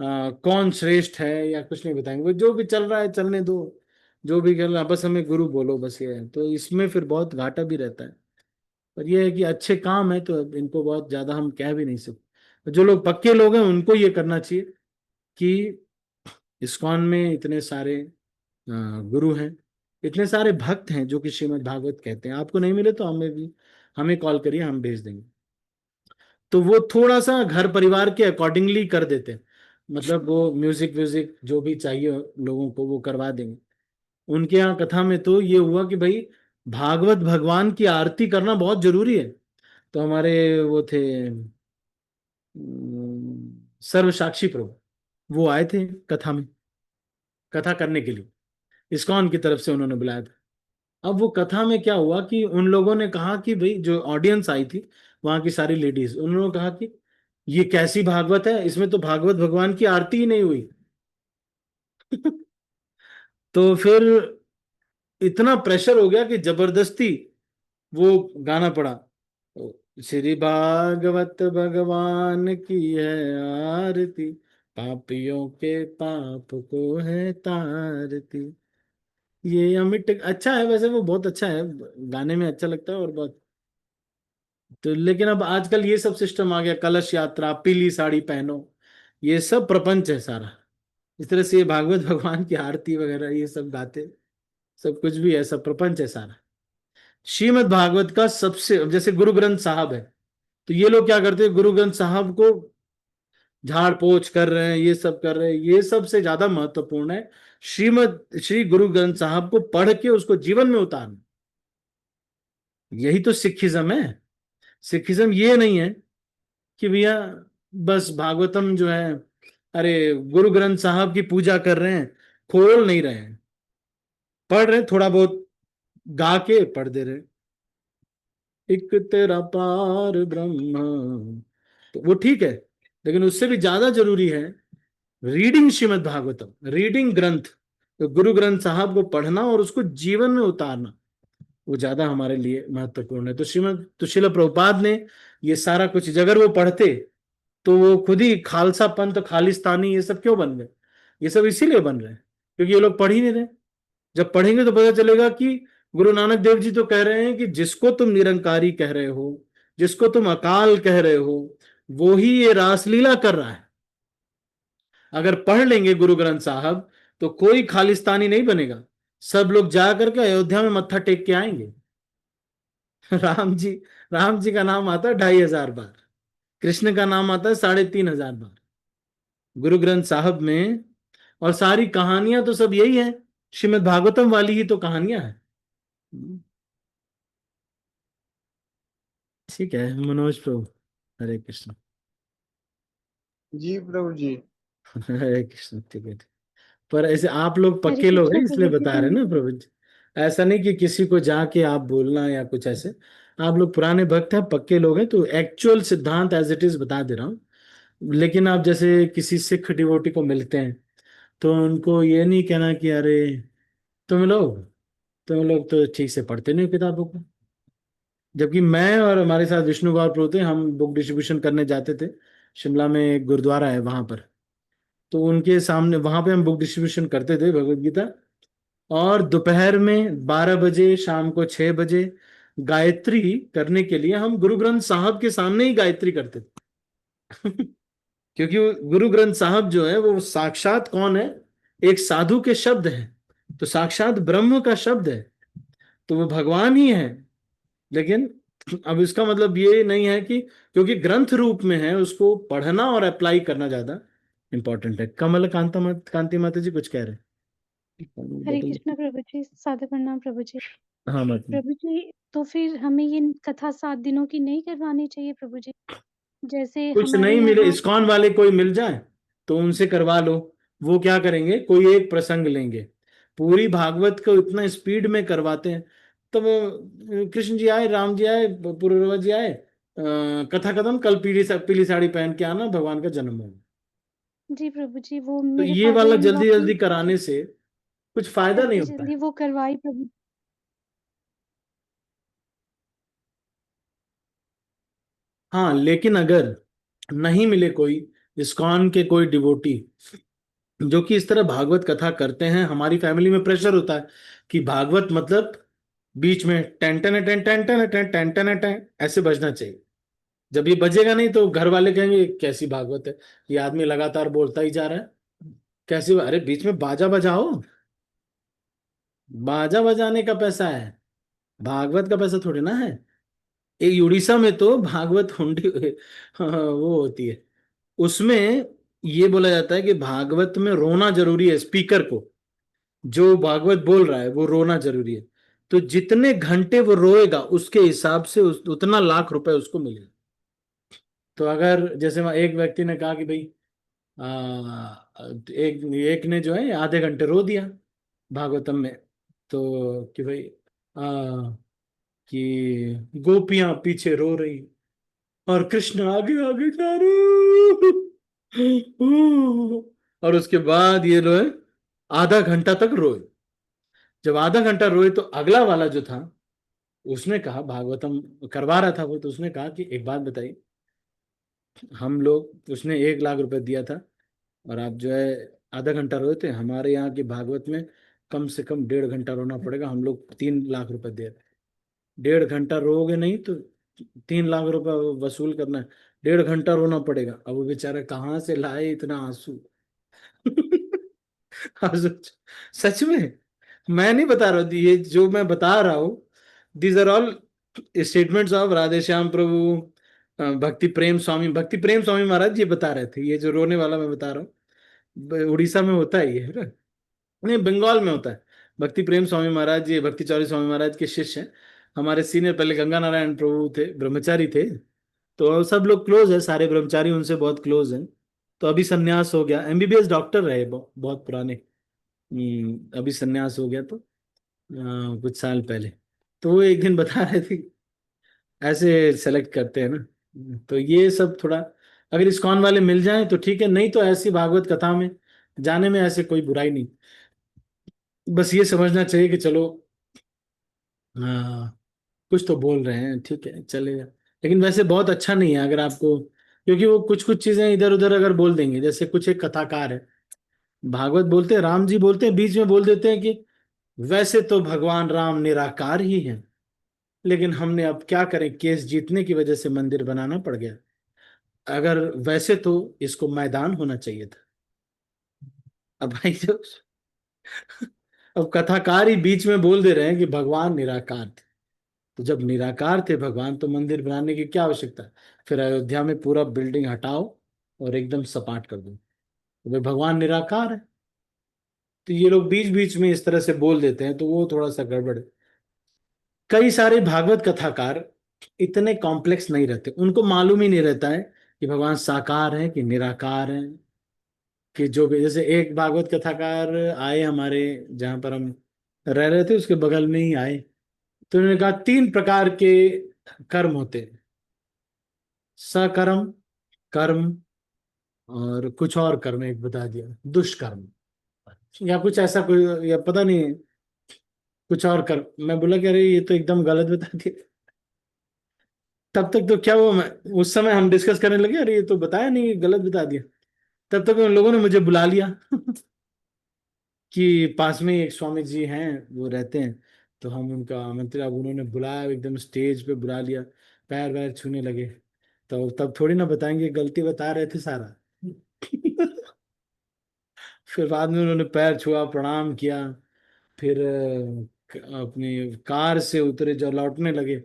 कौन श्रेष्ठ है या कुछ नहीं बताएंगे, वो जो भी चल रहा है चलने दो, जो भी कर रहा है बस हमें गुरु बोलो, बस ये है। तो इसमें फिर बहुत घाटा भी रहता है। पर ये है कि अच्छे काम है तो इनको बहुत ज्यादा हम कह भी नहीं सकते। जो लोग पक्के लोग हैं उनको ये करना चाहिए कि इस्कॉन में इतने सारे गुरु हैं, इतने सारे भक्त हैं जो कि श्रीमद् भागवत कहते हैं। आपको नहीं मिले तो हमें भी, हमें कॉल करिए, हम भेज देंगे। तो वो थोड़ा सा घर परिवार के अकॉर्डिंगली कर देते हैं, मतलब वो म्यूजिक व्यूजिक जो भी चाहिए लोगों को वो करवा देंगे। उनके यहाँ कथा में तो ये हुआ कि भाई भागवत भगवान की आरती करना बहुत जरूरी है। तो हमारे वो थे सर्व साक्षी प्रभु, वो आए थे कथा में, कथा करने के लिए, इस्कॉन की तरफ से उन्होंने बुलाया था। अब वो कथा में क्या हुआ कि उन लोगों ने कहा कि भाई, जो ऑडियंस आई थी वहां की सारी लेडीज, उन्होंने कहा कि ये कैसी भागवत है, इसमें तो भागवत भगवान की आरती ही नहीं हुई। तो फिर इतना प्रेशर हो गया कि जबरदस्ती वो गाना पड़ा, तो श्री भागवत भगवान की है आरती, पापियों के पाप को है तारती। ये अमिट अच्छा है, वैसे वो बहुत अच्छा है, गाने में अच्छा लगता है और बहुत। तो लेकिन अब आजकल ये सब सिस्टम आ गया, कलश यात्रा, पीली साड़ी पहनो, ये सब प्रपंच है सारा। इस तरह से ये भागवत भगवान की आरती वगैरह ये सब गाते, सब कुछ भी है, सब प्रपंच है सारा। श्रीमद् भागवत का सबसे, जैसे गुरु ग्रंथ साहब है, तो ये लोग क्या करते हैं, गुरु ग्रंथ साहब को झाड़ पोछ कर रहे हैं, ये सब कर रहे हैं, ये सबसे ज्यादा महत्वपूर्ण है श्री गुरु ग्रंथ साहब को पढ़ के उसको जीवन में उतारना। यही तो सिखिज्म है। सिखिज्म ये नहीं है कि भैया बस भागवतम जो है, अरे गुरु ग्रंथ साहब की पूजा कर रहे हैं, खोल नहीं रहे हैं, पढ़ रहे हैं थोड़ा बहुत, गा के पढ़ दे रहे हैं, एक तेरा पार ब्रह्म, तो वो ठीक है। लेकिन उससे भी ज्यादा जरूरी है रीडिंग श्रीमद् भागवतम, रीडिंग ग्रंथ, तो गुरु ग्रंथ साहब को पढ़ना और उसको जीवन में उतारना, वो ज्यादा हमारे लिए महत्वपूर्ण है। तो श्रीमद तो श्रील प्रभुपाद ने ये सारा कुछ, अगर वो पढ़ते तो वो खुद ही खालसा पंथ, खालिस्तानी, ये सब क्यों बन गए? ये सब इसीलिए बन रहे हैं क्योंकि ये लोग पढ़ ही नहीं रहे। जब पढ़ेंगे तो पता चलेगा कि गुरु नानक देव जी तो कह रहे हैं कि जिसको तुम निरंकारी कह रहे हो, जिसको तुम अकाल कह रहे हो, वो ही ये रासलीला कर रहा है। अगर पढ़ लेंगे गुरु ग्रंथ साहब तो कोई खालिस्तानी नहीं बनेगा, सब लोग जा करके अयोध्या में मत्था टेक के आएंगे। राम जी, राम जी का नाम आता है 2500 बार, कृष्ण का नाम आता है 3500 बार गुरु ग्रंथ साहब में। और सारी कहानियां तो सब यही है, श्रीमद् भागवतम वाली ही तो कहानियां हैं। ठीक है मनोज प्रभु, हरे कृष्ण। जी प्रभु जी। हरे कृष्ण, ठीक है। पर ऐसे आप लोग हरे पक्के लोग कृष्णा हैं इसलिए प्रभु जी बता रहे हैं ना प्रभु जी, ऐसा नहीं कि किसी को जाके आप बोलना या कुछ ऐसे। आप लोग पुराने भक्त हैं, पक्के लोग हैं, तो एक्चुअल सिद्धांत एज इट इज बता दे रहा हूँ। लेकिन आप जैसे किसी सिख डिवोटी को मिलते हैं तो उनको ये नहीं कहना कि अरे तुम लोग तुम लोग तो ठीक से पढ़ते नहीं हो किताबों को। जबकि मैं और हमारे साथ विष्णु गौर प्रभु थे, हम बुक डिस्ट्रीब्यूशन करने जाते थे, शिमला में एक गुरुद्वारा है वहां पर, तो उनके सामने वहां पे हम बुक डिस्ट्रीब्यूशन करते थे भगवत गीता। और दोपहर में 12 बजे, शाम को 6 बजे गायत्री करने के लिए हम गुरु ग्रंथ साहब के सामने ही गायत्री करते थे। क्योंकि वो गुरु ग्रंथ साहब जो है वो साक्षात कौन है, एक साधु के शब्द हैं, तो साक्षात ब्रह्म का शब्द है, तो वो भगवान ही है। लेकिन अब इसका मतलब ये नहीं है कि क्योंकि ग्रंथ रूप में है उसको पढ़ना और अप्लाई करना ज्यादा इंपॉर्टेंट है। कमल कांति माता जी कुछ कह रहे हैं, हरे बदल। कृष्णा प्रभु जी, सादर प्रणाम प्रभु जी। हाँ माता जी। प्रभु जी, तो फिर हमें ये कथा 7 दिनों की नहीं करवानी चाहिए प्रभु जी? जैसे कुछ हमारे नहीं मिले, यहाँ इस्कॉन वाले कोई मिल जाए तो उनसे करवा लो। वो क्या करेंगे, कोई एक प्रसंग लेंगे, पूरी भागवत को इतना स्पीड में करवाते हैं। तो वो कृष्ण जी आए, राम जी आए, पुरूरवा जी आए, कथा खत्म, कल पीली पीली साड़ी पहन के आना, भगवान का जन्म होगा। जी प्रभु जी, वो तो मेरे ये फादर वाला इन लॉ जल्दी की जल्दी कराने से कुछ फायदा नहीं जल्दी होता जल्दी है। वो करवाई प्रभु। हाँ लेकिन अगर नहीं मिले कोई इस्कॉन के कोई डिवोटी जो कि इस तरह भागवत कथा करते हैं, हमारी फैमिली में प्रेशर होता है कि भागवत मतलब बीच में ten ten ten ten ten ten ten ten ten ऐसे बजना चाहिए। जब ये बजेगा नहीं तो घर वाले कहेंगे कैसी भागवत है, ये आदमी लगातार बोलता ही जा रहा है, कैसी। अरे बीच में बाजा बजाओ, बाजा बजाने का पैसा है, भागवत का पैसा थोड़ी ना है। एक उड़ीसा में तो भागवत हुंडी वो होती है, उसमें ये बोला जाता है कि भागवत में रोना जरूरी है, स्पीकर को, जो भागवत बोल रहा है वो रोना जरूरी है। तो जितने घंटे वो रोएगा उसके हिसाब से उतना लाख रुपए उसको मिलेगा। तो अगर जैसे एक व्यक्ति ने कहा कि भाई एक एक ने जो है आधे घंटे रो दिया भागवतम में, तो कि भाई आ, कि गोपियां पीछे रो रही और कृष्ण आगे आगे जा रहे और उसके बाद ये रोए, आधा घंटा तक रोए। जब आधा घंटा रोए तो अगला वाला जो था उसने कहा, भागवतम करवा रहा था वो, तो उसने कहा कि एक बात बताइए, हम लोग, उसने 1 लाख रुपए दिया था और आप जो है आधा घंटा रोए थे, हमारे यहाँ की भागवत में कम से कम 1.5 घंटा रोना पड़ेगा, हम लोग 3 लाख रुपए दे रहे हैं। 1.5 घंटा रोगे नहीं तो 3 लाख रुपए वसूल करना है, 1.5 घंटा रोना पड़ेगा। अब वो बेचारा कहाँ से लाए इतना आंसू। आंसू, सच में मैं नहीं बता रहा हूँ, ये जो मैं बता रहा हूँ these are all statements of Radhe Shyam Prabhu, Bhakti Prem Swami Maharaj ये बता रहे थे, ये जो रोने वाला मैं बता रहा हूँ उड़ीसा में होता है ये, है ना? नहीं, बंगाल में होता है। भक्ति प्रेम स्वामी महाराज ये भक्ति चौरी स्वामी महाराज के शिष्य हैं, हमारे सीनियर, पहले गंगा नारायण प्रभु थे, ब्रह्मचारी थे। तो सब लोग क्लोज है, सारे ब्रह्मचारी उनसे बहुत क्लोज हैं। तो अभी सन्यास हो गया, एमबीबीएस डॉक्टर रहे बहुत पुराने। अभी सन्यास हो गया, तो कुछ साल पहले। तो वो एक दिन बता रहे थे ऐसे सेलेक्ट करते हैं ना, तो ये सब थोड़ा अगर इस्कॉन वाले मिल जाएं तो ठीक है, नहीं तो ऐसी भागवत कथा में जाने में ऐसे कोई बुराई नहीं। बस ये समझना चाहिए कि चलो हाँ कुछ तो बोल रहे हैं, ठीक है चलेगा। लेकिन वैसे बहुत अच्छा नहीं है अगर आपको, क्योंकि वो कुछ कुछ चीजें इधर उधर अगर बोल देंगे, जैसे कुछ एक कथाकार है भागवत बोलते हैं, राम जी बोलते हैं, बीच में बोल देते हैं कि वैसे तो भगवान राम निराकार ही हैं, लेकिन हमने अब क्या करें, केस जीतने की वजह से मंदिर बनाना पड़ गया। अगर वैसे तो इसको मैदान होना चाहिए था। अब भाई जो अब कथाकार ही बीच में बोल दे रहे हैं कि भगवान निराकार थे, तो जब निराकार थे भगवान तो मंदिर बनाने की क्या आवश्यकता है? फिर अयोध्या में पूरा बिल्डिंग हटाओ और एकदम सपाट कर दो, तो भाई भगवान निराकार है। तो ये लोग बीच बीच में इस तरह से बोल देते हैं, तो वो थोड़ा सा गड़बड़ है। कई सारे भागवत कथाकार इतने कॉम्प्लेक्स नहीं रहते, उनको मालूम ही नहीं रहता है कि भगवान साकार है कि निराकार है। कि जो भी, जैसे एक भागवत कथाकार आए हमारे जहां पर हम रह रहे थे उसके बगल में ही आए, तो उन्होंने कहा 3 प्रकार के कर्म होते हैं, सकर्म, कर्म और कुछ और कर्म एक बता दिया, दुष्कर्म या कुछ ऐसा कोई, या पता नहीं कुछ और कर्म। मैं बोला कि अरे ये तो एकदम गलत बता दिया। तब तक तो क्या हुआ, मैं उस समय हम डिस्कस करने लगे, अरे ये तो बताया नहीं, गलत बता दिया। तब तक उन लोगों ने मुझे बुला लिया कि पास में ही एक स्वामी जी हैं वो रहते हैं, तो हम उनका आमंत्रण, अब उन्होंने बुलाया एकदम स्टेज पे बुला लिया, पैर वैर छूने लगे। तो तब थोड़ी ना बताएंगे, गलती बता रहे थे सारा। फिर बाद में उन्होंने पैर छुआ, प्रणाम किया, फिर अपनी कार से उतरे, जब लौटने लगे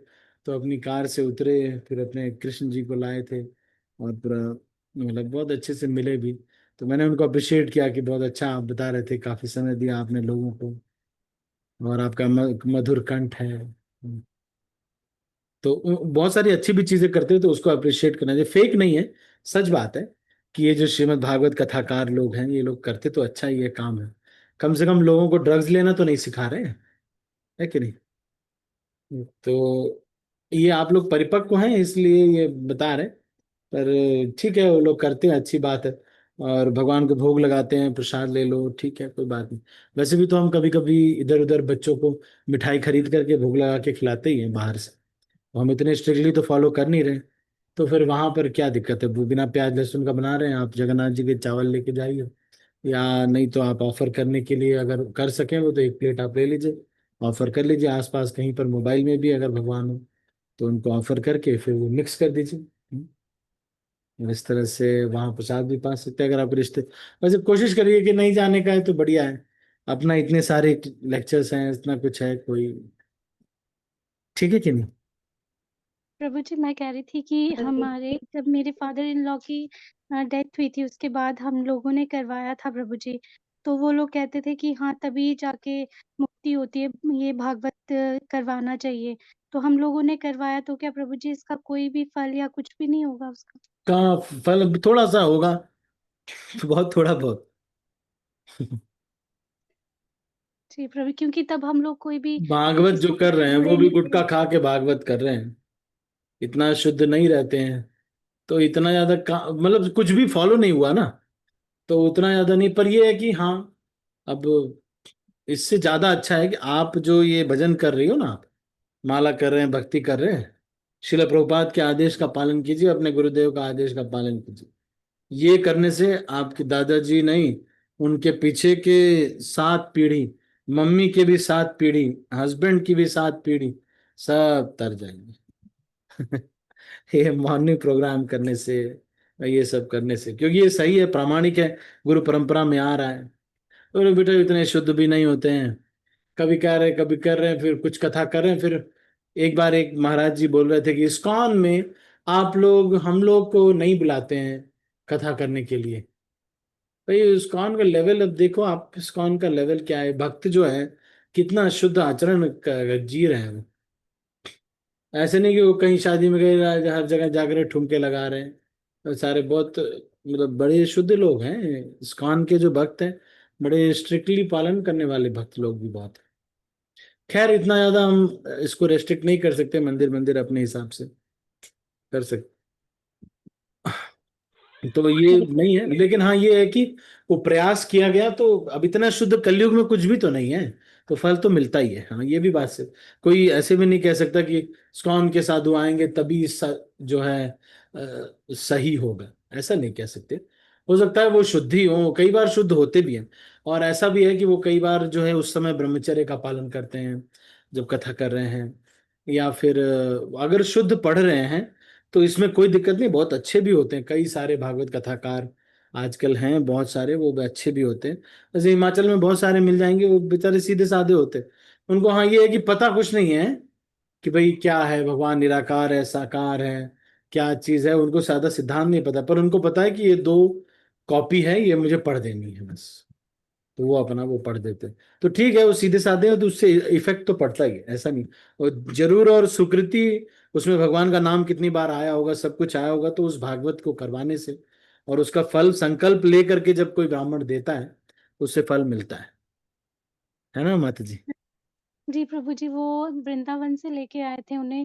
तो अपनी कार से उतरे, फिर अपने कृष्ण जी को लाए थे और पूरा मतलब बहुत अच्छे से मिले भी। तो मैंने उनको अप्रिशिएट किया कि बहुत अच्छा आप बता रहे थे, काफी समय दिया आपने लोगों को और आपका मधुर कंठ है। तो बहुत सारी अच्छी भी चीजें करते हैं, तो उसको अप्रिशिएट करना चाहिए, फेक नहीं है। सच बात है कि ये जो श्रीमद् भागवत कथाकार लोग हैं, ये लोग करते तो अच्छा ही ये काम है, कम से कम लोगों को ड्रग्स लेना तो नहीं सिखा रहे हैं, है कि नहीं? तो ये आप लोग परिपक्व हैं इसलिए ये बता रहे, पर ठीक है वो लोग करते हैं, अच्छी बात है। और भगवान को भोग लगाते हैं, प्रसाद ले लो, ठीक है कोई बात नहीं। वैसे भी तो हम कभी कभी इधर उधर बच्चों को मिठाई खरीद करके भोग लगा के खिलाते ही हैं बाहर से, तो हम इतने स्ट्रिक्टली तो फॉलो कर नहीं रहे। तो फिर वहां पर क्या दिक्कत है? वो बिना प्याज लहसुन का बना रहे हैं, आप जगन्नाथ जी के चावल लेके जाइए। या नहीं तो आप ऑफर करने के लिए अगर कर सकें वो, तो एक प्लेट आप ले लीजिए, ऑफर कर लीजिए आसपास कहीं पर, मोबाइल में भी अगर भगवान हो तो उनको ऑफर करके फिर वो मिक्स कर दीजिए। और इस तरह से वहां प्रसाद भी पा सकते हैं अगर आप रिश्ते। वैसे कोशिश करिए कि नहीं जाने का है तो बढ़िया है, अपना इतने सारे लेक्चर्स हैं, इतना कुछ है कोई, ठीक है कि नहीं? प्रभु जी, मैं कह रही थी कि हमारे जब मेरे फादर इन लॉ की डेथ हुई थी, उसके बाद हम लोगों ने करवाया था प्रभु जी। तो वो लोग कहते थे कि हाँ, तभी जाके मुक्ति होती है, ये भागवत करवाना चाहिए। तो हम लोगों ने करवाया, तो क्या प्रभु जी इसका कोई भी फल या कुछ भी नहीं होगा उसका? का फल थोड़ा सा होगा, बहुत थोड़ा बहुत। जी प्रभु, क्योंकि तब हम लोग कोई भी भागवत जो इससे कर रहे हैं वो जुड़े भी नहीं थे। गुटखा खा के भागवत कर रहे हैं, इतना शुद्ध नहीं रहते हैं। तो इतना ज्यादा मतलब कुछ भी फॉलो नहीं हुआ ना, तो उतना ज्यादा नहीं। पर ये है कि हाँ, अब इससे ज्यादा अच्छा है कि आप जो ये भजन कर रही हो ना, आप माला कर रहे हैं, भक्ति कर रहे हैं, शिला प्रभुपाद के आदेश का पालन कीजिए, अपने गुरुदेव का आदेश का पालन कीजिए। ये करने से आपके दादाजी नहीं, उनके पीछे के 7 पीढ़ी, मम्मी के भी 7 पीढ़ी, हस्बैंड की भी 7 पीढ़ी, सब तर जाएंगे। ये मॉर्निंग प्रोग्राम करने से, ये सब करने से, क्योंकि ये सही है, प्रामाणिक है, गुरु परंपरा में आ रहा है। और बेटा इतने शुद्ध भी नहीं होते हैं, कभी कह रहे कभी कर रहे हैं, फिर कुछ कथा कर रहे हैं। फिर एक बार एक महाराज जी बोल रहे थे कि इस्कॉन में आप लोग हम लोग को नहीं बुलाते हैं कथा करने के लिए। भाई इस्कॉन का लेवल अब देखो आप, इस्कॉन का लेवल क्या है, भक्त जो है कितना शुद्ध आचरण जी रहे हैं वो। ऐसे नहीं कि वो कहीं शादी में गए, हर जगह जाकर ठुमके लगा रहे हैं। और सारे बहुत मतलब बड़े शुद्ध लोग हैं इस्कॉन के जो भक्त हैं, बड़े स्ट्रिक्टली पालन करने वाले भक्त लोग भी बहुत हैं। खैर इतना ज्यादा हम इसको रेस्ट्रिक्ट नहीं कर सकते, मंदिर मंदिर अपने हिसाब से कर सकते, तो ये नहीं है। लेकिन हाँ ये है कि वो प्रयास किया गया, तो अब इतना शुद्ध कलयुग में कुछ भी तो नहीं है, तो फल तो मिलता ही है। हाँ ये भी बात से कोई ऐसे भी नहीं कह सकता कि स्कॉन के साधु आएंगे तभी जो है सही होगा, ऐसा नहीं कह सकते। हो सकता है वो शुद्धि हो, कई बार शुद्ध होते भी हैं। और ऐसा भी है कि वो कई बार जो है उस समय ब्रह्मचर्य का पालन करते हैं जब कथा कर रहे हैं, या फिर अगर शुद्ध पढ़ रहे हैं तो इसमें कोई दिक्कत नहीं, बहुत अच्छे भी होते हैं, कई सारे भागवत कथाकार आजकल हैं बहुत सारे, वो भी अच्छे भी होते हैं। जैसे हिमाचल में बहुत सारे मिल जाएंगे, वो बेचारे सीधे साधे होते हैं। उनको हाँ ये है कि पता कुछ नहीं है कि भाई क्या है, भगवान निराकार है, साकार है, क्या चीज है, उनको सादा सिद्धांत नहीं पता, पर उनको पता है कि ये दो कॉपी है, ये मुझे पढ़ देनी है बस। तो वो अपना वो पढ़ देते हैं। तो ठीक है, वो सीधे साधे हैं तो उससे इफेक्ट तो पड़ता ही है, ऐसा नहीं। और जरूर, और सुकृति उसमें भगवान का नाम कितनी बार आया होगा, सब कुछ आया होगा, तो उस भागवत को करवाने से और उसका फल संकल्प लेकर के जब कोई ब्राह्मण देता है उससे फल मिलता है ना माता जी? जी प्रभु जी, वो वृंदावन से लेके आए थे उन्हें।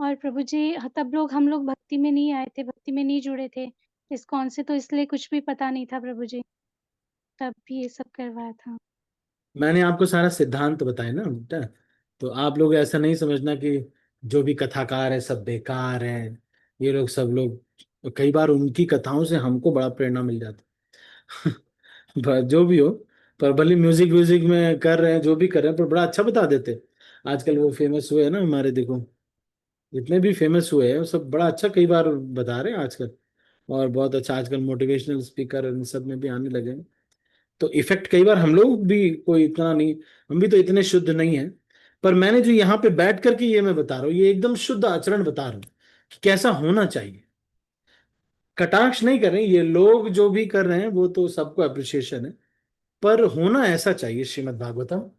और प्रभु जी, तब हम लोग भक्ति में नहीं आए थे, भक्ति में नहीं जुड़े थे इस्कॉन से, तो इसलिए कुछ भी पता नहीं था प्रभु जी, तब भी ये सब करवाया था। मैंने आपको सारा सिद्धांत बताया ना बेटा, तो आप लोग ऐसा नहीं समझना कि जो भी कथाकार है सब बेकार है, ये लोग सब लोग, कई बार उनकी कथाओं से हमको बड़ा प्रेरणा मिल जाता है। जो भी हो, पर भले म्यूजिक व्यूजिक में कर रहे हैं, जो भी कर रहे हैं, पर बड़ा अच्छा बता देते। आजकल वो फेमस हुए हैं ना हमारे, देखो जितने भी फेमस हुए हैं वो सब बड़ा अच्छा कई बार बता रहे हैं आजकल। और बहुत अच्छा आजकल मोटिवेशनल स्पीकर इन सब में भी आने लगे हैं। तो इफेक्ट कई बार हम लोग भी कोई इतना नहीं, हम भी तो इतने शुद्ध नहीं है। पर मैंने जो यहाँ पे बैठ करके ये मैं बता रहा हूँ, ये एकदम शुद्ध आचरण बता रहा हूँ कि कैसा होना चाहिए। कटाक्ष नहीं कर रहे हैं, ये लोग जो भी कर रहे हैं वो तो सबको अप्रिसिएशन है, पर होना ऐसा चाहिए श्रीमद् भागवतम,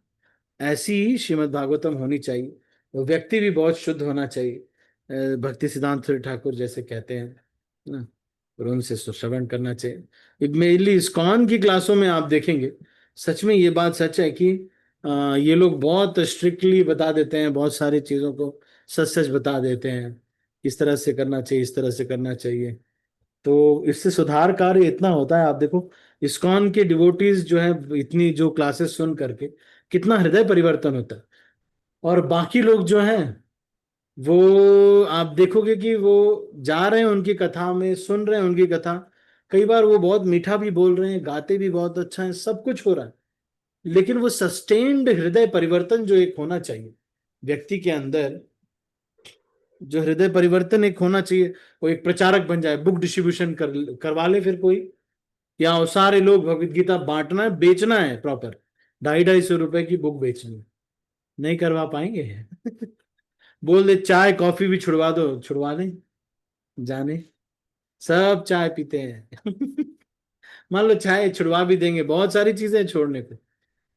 ऐसी ही श्रीमद् भागवतम होनी चाहिए। वो व्यक्ति भी बहुत शुद्ध होना चाहिए, भक्ति सिद्धांत ठाकुर जैसे कहते हैं ना, और उनसे श्रवण करना चाहिए। मेनली इस्कॉन की क्लासों में आप देखेंगे, सच में ये बात सच है कि ये लोग बहुत स्ट्रिक्टली बता देते हैं, बहुत सारी चीजों को सच सच बता देते हैं, इस तरह से करना चाहिए, इस तरह से करना चाहिए। तो इससे सुधार कार्य इतना होता है, आप देखो इस्कॉन के डिवोटीज जो है, इतनी जो क्लासेस सुन करके कितना हृदय परिवर्तन होता है। और बाकी लोग जो हैं वो आप देखोगे कि वो जा रहे हैं उनकी कथा में, सुन रहे हैं उनकी कथा। कई बार वो बहुत मीठा भी बोल रहे हैं, गाते भी बहुत अच्छा है, सब कुछ हो रहा है, लेकिन वो सस्टेन्ड हृदय परिवर्तन जो एक होना चाहिए व्यक्ति के अंदर, जो हृदय परिवर्तन एक होना चाहिए, वो एक प्रचारक बन जाए, बुक डिस्ट्रीब्यूशन करवा ले फिर कोई, या वो सारे लोग भगवत गीता बांटना है, बेचना है प्रॉपर, 250-250 रुपए की बुक बेचनी है। नहीं करवा पाएंगे। बोल दे चाय कॉफी भी छुड़वा दो, छुड़वा दें, जाने सब चाय पीते हैं। मान लो चाय छुड़वा भी देंगे, बहुत सारी चीजें हैं छोड़ने को,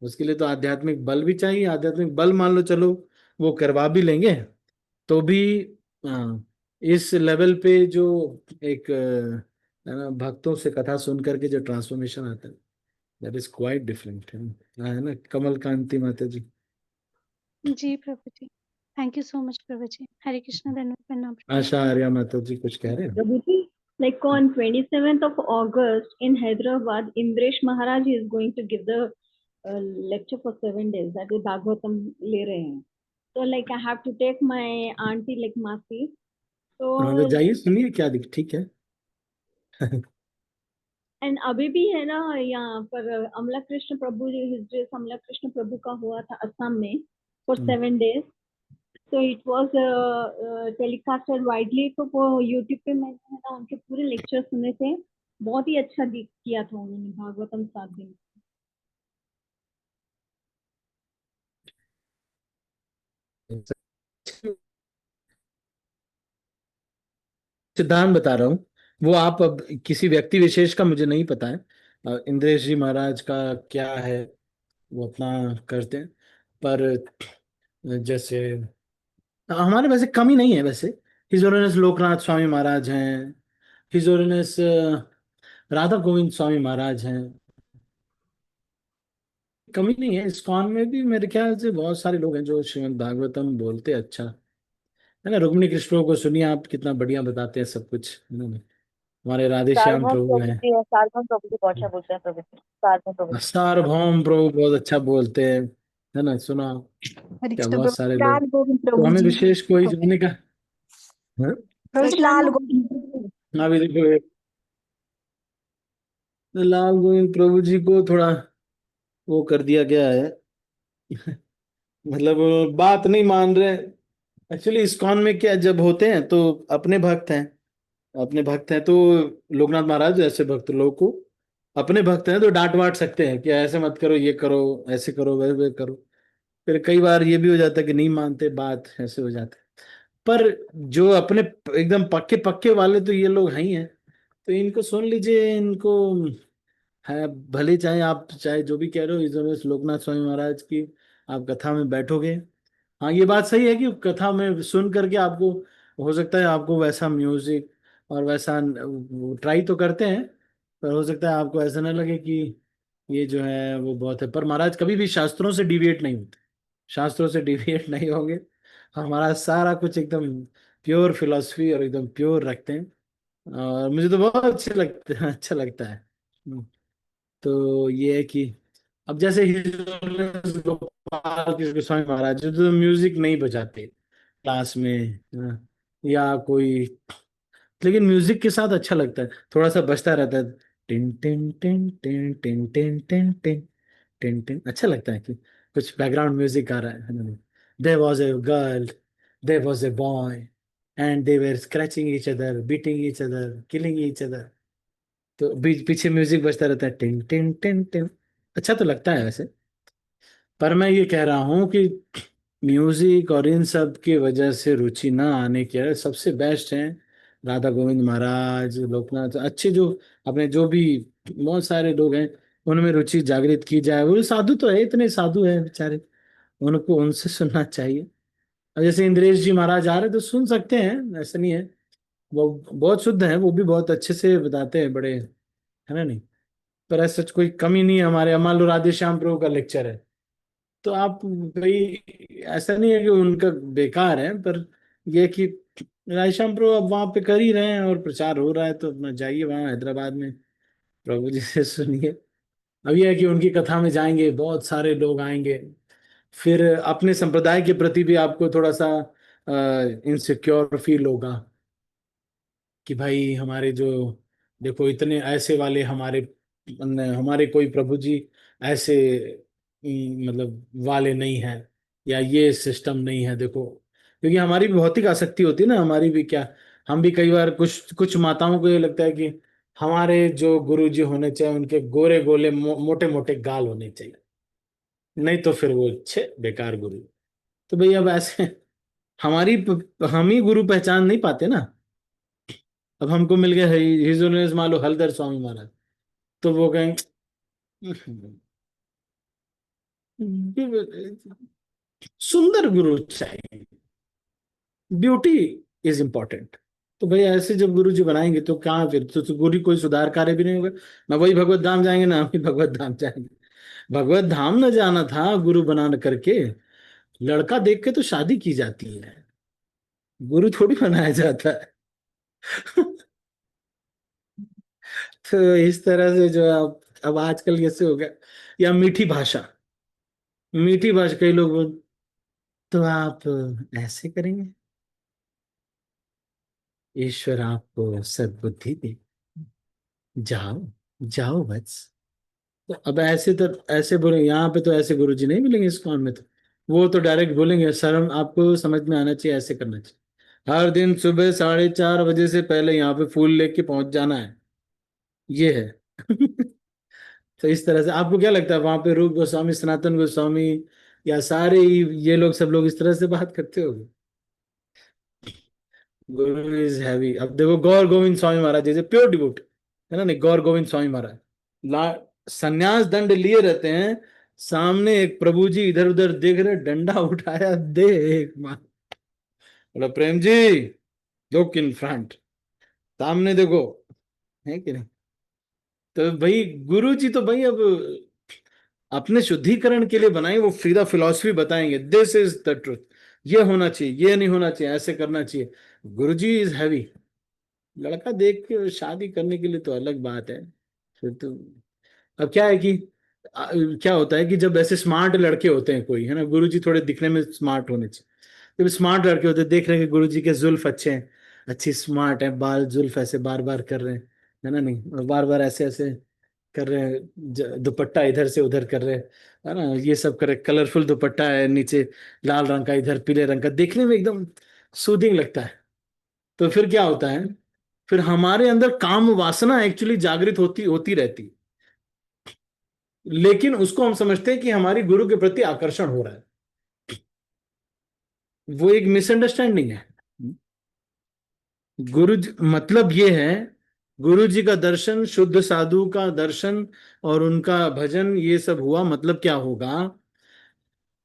उसके लिए तो आध्यात्मिक बल भी चाहिए, आध्यात्मिक बल मान लो चलो वो करवा भी लेंगे, तो भी हाँ, इस लेवल पे जो एक है ना, भक्तों से कथा सुन करके जो ट्रांसफॉर्मेशन आता है, दैट इज क्वाइट डिफरेंट है ना कमल कांति माता जी। जी प्रभु जी, थैंक यू सो मच प्रभु जी। हरे कृष्णा, धन्यवाद प्रणाम प्रभु जी। आशा आर्या माता जी कुछ कह रहे हैं? Prabhuji, like on 27th of August in Hyderabad, Indresh Maharaj is going to give the lecture for 7 days. That is Bhagavatam ले रहे हैं. So like I have to take my auntie like Masi. So हाँ तो जाइए सुनिए क्या दिख, ठीक है। and अभी भी है ना यहाँ पर अमला कृष्ण प्रभु जी, His Grace अमला कृष्ण प्रभु का हुआ था असम में for 7 days. So it was telecasted widely. तो वो YouTube पे मैंने है ना उनके पूरे लेक्चर सुने थे, बहुत ही अच्छा किया था उन्होंने भागवतम 7 दिन। सिद्धांत बता रहा हूँ, वो आप अब किसी व्यक्ति विशेष का मुझे नहीं पता है, इंद्रेश जी महाराज का क्या है, वो अपना करते हैं, पर जैसे हमारे वैसे कमी नहीं है वैसे। हिज होलीनेस लोकनाथ स्वामी महाराज हैं, हिज होलीनेस राधा गोविंद स्वामी महाराज हैं, कमी नहीं है। इस्कॉन में भी मेरे ख्याल से बहुत सारे लोग हैं जो श्रीमद् भागवतम बोलते हैं अच्छा, है ना। रुक्मिणी कृष्ण को सुनिए आप, कितना बढ़िया बताते हैं सब कुछ, है ना। हमारे राधे श्याम सार्वभौम प्रभु प्रभु हैं, जी है, सार्वभौम प्रभु जी बहुत अच्छा बोलते हैं प्रभु जी, सार्वभौम प्रभु जी। सार्वभौम प्रभु बहुत अच्छा बोलते हैं, है ना, सुना हरे क्या कृष्ण बहुत प्रभु, सारे लोग। लाल गोविंद तो प्रभु हमें जी। विशेष कोई जानने का, हाँ? प्रभु जी, लाल गोविंद। अभी देखो लाल गोविंद प्रभु जी को थोड़ा वो कर दिया गया है, मतलब वो बात नहीं मान रहे। एक्चुअली इस्कॉन में क्या जब होते हैं तो अपने भक्त हैं, अपने भक्त हैं तो लोकनाथ महाराज ऐसे भक्त लोगों को, अपने भक्त हैं तो डांट वाट सकते हैं कि ऐसे मत करो, ये करो, ऐसे करो, वैसे करो। फिर कई बार ये भी हो जाता है कि नहीं मानते बात, ऐसे हो जाता है। पर जो अपने एकदम पक्के पक्के वाले तो ये लोग हैं ही हैं, तो इनको सुन लीजिए, इनको है, भले चाहे आप चाहे जो भी कह रहे हो, इस लोकनाथ स्वामी महाराज की आप कथा में बैठोगे, हाँ ये बात सही है कि कथा में सुन करके आपको हो सकता है आपको वैसा म्यूजिक और वैसा ट्राई तो करते हैं, पर हो सकता है आपको ऐसा ना लगे कि ये जो है वो बहुत है। पर महाराज कभी भी शास्त्रों से डिविएट नहीं होते, शास्त्रों से डिविएट नहीं होंगे। हमारा सारा कुछ एकदम प्योर फिलोसफी और एकदम प्योर रखते हैं, और मुझे तो बहुत अच्छे लगते हैं, अच्छा लगता है। तो ये है कि अब जैसे गोपाल कृष्ण स्वामी महाराज जो तो म्यूजिक नहीं बजाते क्लास में, या कोई, लेकिन म्यूजिक के साथ अच्छा लगता है, थोड़ा सा बजता रहता है, tin tin tin tin tin tin tin tin tin tin, अच्छा लगता है कि कुछ बैकग्राउंड म्यूजिक आ रहा है। There was a girl, there was a boy, and they were scratching each other, beating each other, killing each other, तो बीच पीछे म्यूजिक बजता रहता है, टिन टिन टिन टिन, अच्छा तो लगता है वैसे। पर मैं ये कह रहा हूँ कि म्यूजिक और इन सब की वजह से रुचि ना आने के सबसे बेस्ट हैं राधा गोविंद महाराज, लोकनाथ, अच्छे जो अपने जो भी बहुत सारे लोग हैं, उनमें रुचि जागृत की जाए। वो साधु तो है, इतने साधु हैं बेचारे, उनको उनसे सुनना चाहिए। अब जैसे इंद्रेश जी महाराज आ रहे तो सुन सकते हैं, ऐसा नहीं है, वो बहुत शुद्ध है, वो भी बहुत अच्छे से बताते हैं, बड़े, है ना नहीं। पर ऐसा कोई कमी नहीं है हमारे, मान लो राधे श्याम प्रभु का लेक्चर है तो आप भाई, ऐसा नहीं है कि उनका बेकार है, पर यह कि राधेश्याम प्रभु अब वहां पे कर ही रहे हैं और प्रचार हो रहा है, तो अपना जाइए वहां हैदराबाद में प्रभु जी से सुनिए। अब यह है कि उनकी कथा में जाएंगे बहुत सारे लोग आएंगे, फिर अपने संप्रदाय के प्रति भी आपको थोड़ा सा इनसिक्योर फील होगा कि भाई हमारे जो, देखो इतने ऐसे वाले हमारे हमारे कोई प्रभु जी ऐसे मतलब वाले नहीं है, या ये सिस्टम नहीं है देखो। क्योंकि हमारी भी भौतिक आसक्ति होती है ना, हमारी भी क्या, हम भी कई बार कुछ कुछ माताओं को ये लगता है कि हमारे जो गुरु जी होने चाहिए उनके गोरे गोले मोटे मोटे गाल होने चाहिए, नहीं तो फिर वो छे बेकार गुरु। तो भाई अब ऐसे हम ही गुरु पहचान नहीं पाते ना। अब हमको मिल गया हिज ऑनरेस मान लो हलधर स्वामी महाराज, तो वो कहें सुंदर गुरु चाहिए, ब्यूटी इज इंपॉर्टेंट। तो भाई ऐसे जब गुरु जी बनाएंगे तो कहाँ फिर तो गुरु कोई सुधार कार्य भी नहीं होगा। ना वही भगवत धाम जाएंगे ना हम ही भगवत धाम जाएंगे। भगवत धाम न जाना था गुरु बना करके, लड़का देख के तो शादी की जाती है, गुरु थोड़ी बनाया जाता है। तो इस तरह से जो है अब आजकल कैसे हो गया। या मीठी भाषा कई लोग तो आप ऐसे करेंगे, ईश्वर आपको सद्बुद्धि दे, जाओ जाओ बस। तो अब ऐसे तो ऐसे बोले यहाँ पे, तो ऐसे गुरुजी नहीं मिलेंगे इस्कॉन में। तो वो तो डायरेक्ट बोलेंगे शर्म आपको समझ में आना चाहिए, ऐसे करना चाहिए, हर दिन सुबह 4:30 बजे से पहले यहाँ पे फूल लेके पहुंच जाना है, ये है। तो इस तरह से आपको क्या लगता है वहां पे रूप गोस्वामी, सनातन गोस्वामी या सारे ये लोग, सब लोग इस तरह से बात करते होंगे। गुरु इज हैवी। अब देखो गौर गोविंद स्वामी महाराज जैसे प्योर डिवोट है ना, नहीं गौर गोविंद स्वामी महाराज ला संन्यास दंड लिए रहते हैं, सामने एक प्रभु जी इधर उधर देख रहे, डंडा उठाया दे एक मार, बोला Prem ji look in front, सामने देखो, है कि नहीं। तो भाई गुरु जी तो भाई अब अपने शुद्धिकरण के लिए बनाए, वो सीधा फिलॉसफी बताएंगे, दिस इज द ट्रुथ, ये होना चाहिए, ये नहीं होना चाहिए, ऐसे करना चाहिए। गुरु जी इज हैवी। लड़का देख के शादी करने के लिए तो अलग बात है फिर तो। अब क्या है कि क्या होता है कि जब ऐसे स्मार्ट लड़के होते हैं कोई, है ना, गुरुजी थोड़े दिखने में स्मार्ट होने चाहिए, जब स्मार्ट लड़के होते हैं देख रहे हैं कि गुरुजी के जुल्फ अच्छे हैं, अच्छी स्मार्ट है, बाल जुल्फ ऐसे बार बार कर रहे हैं, है ना, नहीं और बार बार ऐसे ऐसे कर रहे हैं, दुपट्टा इधर से उधर कर रहे हैं, है ना, ये सब कर रहे, कलरफुल दुपट्टा है, नीचे लाल रंग का, इधर पीले रंग का, देखने में एकदम सूदिंग लगता है। तो फिर क्या होता है, फिर हमारे अंदर काम वासना एक्चुअली जागृत होती होती रहती, लेकिन उसको हम समझते हैं कि हमारी गुरु के प्रति आकर्षण हो रहा है। वो एक मिसअंडरस्टैंडिंग है। मतलब ये है, गुरु जी का दर्शन, शुद्ध साधु का दर्शन और उनका भजन, ये सब हुआ, मतलब क्या होगा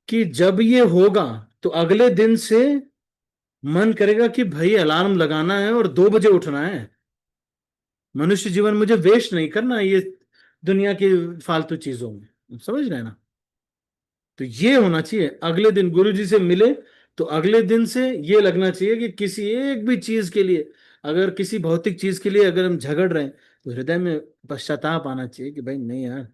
कि जब ये होगा तो अगले दिन से मन करेगा कि भाई अलार्म लगाना है और 2 बजे उठना है, मनुष्य जीवन मुझे वेस्ट नहीं करना ये दुनिया की फालतू चीजों में, समझ रहे हैं ना। तो ये होना चाहिए, अगले दिन गुरु जी से मिले तो अगले दिन से ये लगना चाहिए कि किसी एक भी चीज के लिए, अगर किसी भौतिक चीज के लिए अगर हम झगड़ रहे हैं, तो हृदय में पश्चाताप आना चाहिए कि भाई नहीं यार,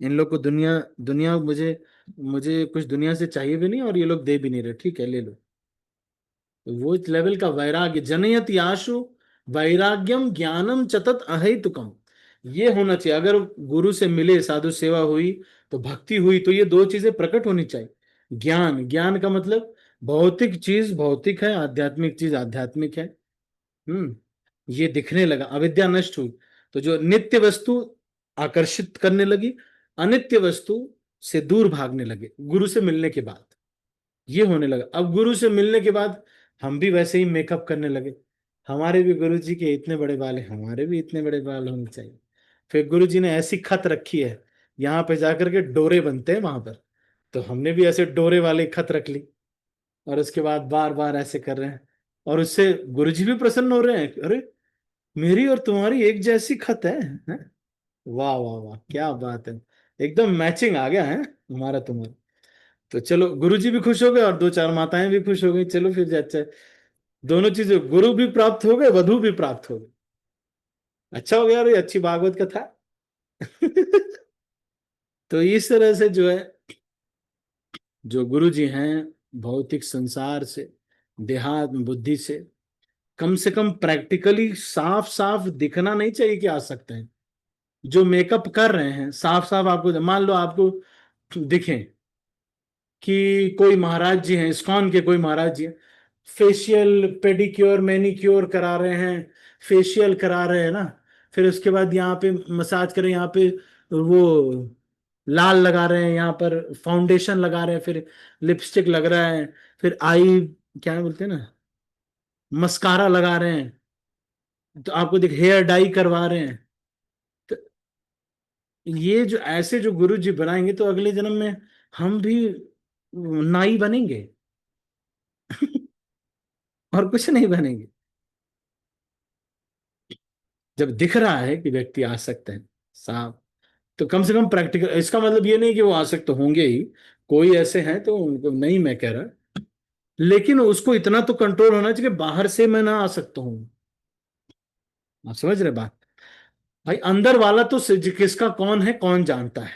इन लोग को दुनिया दुनिया मुझे मुझे कुछ दुनिया से चाहिए भी नहीं और ये लोग दे भी नहीं रहे, ठीक है ले लो। तो वो इस लेवल का वैराग्य, जनयति आशु वैराग्यम ज्ञानम चतत अहेतुकम, ये होना चाहिए। अगर गुरु से मिले, साधु सेवा हुई, तो भक्ति हुई, तो ये दो चीजें प्रकट होनी चाहिए। ज्ञान, ज्ञान का मतलब भौतिक चीज भौतिक है, आध्यात्मिक चीज आध्यात्मिक है। हम्म, ये दिखने लगा, अविद्या नष्ट हुई, तो जो नित्य वस्तु आकर्षित करने लगी, अनित्य वस्तु से दूर भागने लगे गुरु से मिलने के बाद, ये होने लगा। अब गुरु से मिलने के बाद हम भी वैसे ही मेकअप करने लगे, हमारे भी गुरु जी के इतने बड़े बाल हैं, हमारे भी इतने बड़े बाल होने चाहिए। फिर गुरु जी ने ऐसी खत रखी है, यहाँ पे जाकर के डोरे बनते हैं वहां पर, तो हमने भी ऐसे डोरे वाली खत रख ली, और उसके बाद बार बार ऐसे कर रहे हैं, और उससे गुरु जी भी प्रसन्न हो रहे हैं, अरे मेरी और तुम्हारी एक जैसी खत है, हैं? वाह वाह वाह क्या बात है, एकदम मैचिंग आ गया है हमारा तुम्हारा। तो चलो गुरुजी भी खुश हो गए और दो चार माताएं भी खुश हो गई, चलो फिर अच्छा है, दोनों चीजें, गुरु भी प्राप्त हो गए, वधु भी प्राप्त हो गई, अच्छा हो गया, और ये अच्छी भागवत कथा। तो इस तरह से जो है, जो गुरु जी हैं भौतिक संसार से देहात में बुद्धि से कम प्रैक्टिकली साफ साफ दिखना नहीं चाहिए कि आ सकते हैं। जो मेकअप कर रहे हैं साफ साफ आपको, मान लो आपको दिखे कि कोई महाराज जी हैं, इस्कॉन के कोई महाराज जी हैं, फेशियल पेडिक्योर मैनिक्योर करा रहे हैं, फेशियल करा रहे हैं ना, फिर उसके बाद यहाँ पे मसाज करें, यहाँ पे वो लाल लगा रहे हैं, यहाँ पर फाउंडेशन लगा रहे हैं, फिर लिपस्टिक लग रहा है, फिर आई क्या बोलते हैं ना, मस्कारा लगा रहे हैं, तो आपको देख हेयर डाई करवा रहे हैं। तो ये जो ऐसे जो गुरु जी बनाएंगे तो अगले जन्म में हम भी नाई बनेंगे और कुछ नहीं बनेंगे। जब दिख रहा है कि व्यक्ति आ सकते हैं साफ, तो कम से कम प्रैक्टिकल, इसका मतलब ये नहीं कि वो आ सकते होंगे ही, कोई ऐसे हैं तो उनको नहीं मैं कह रहा, लेकिन उसको इतना तो कंट्रोल होना चाहिए कि बाहर से मैं ना आ सकता हूं। आप समझ रहे बात? भाई अंदर वाला तो किसका कौन है कौन जानता है,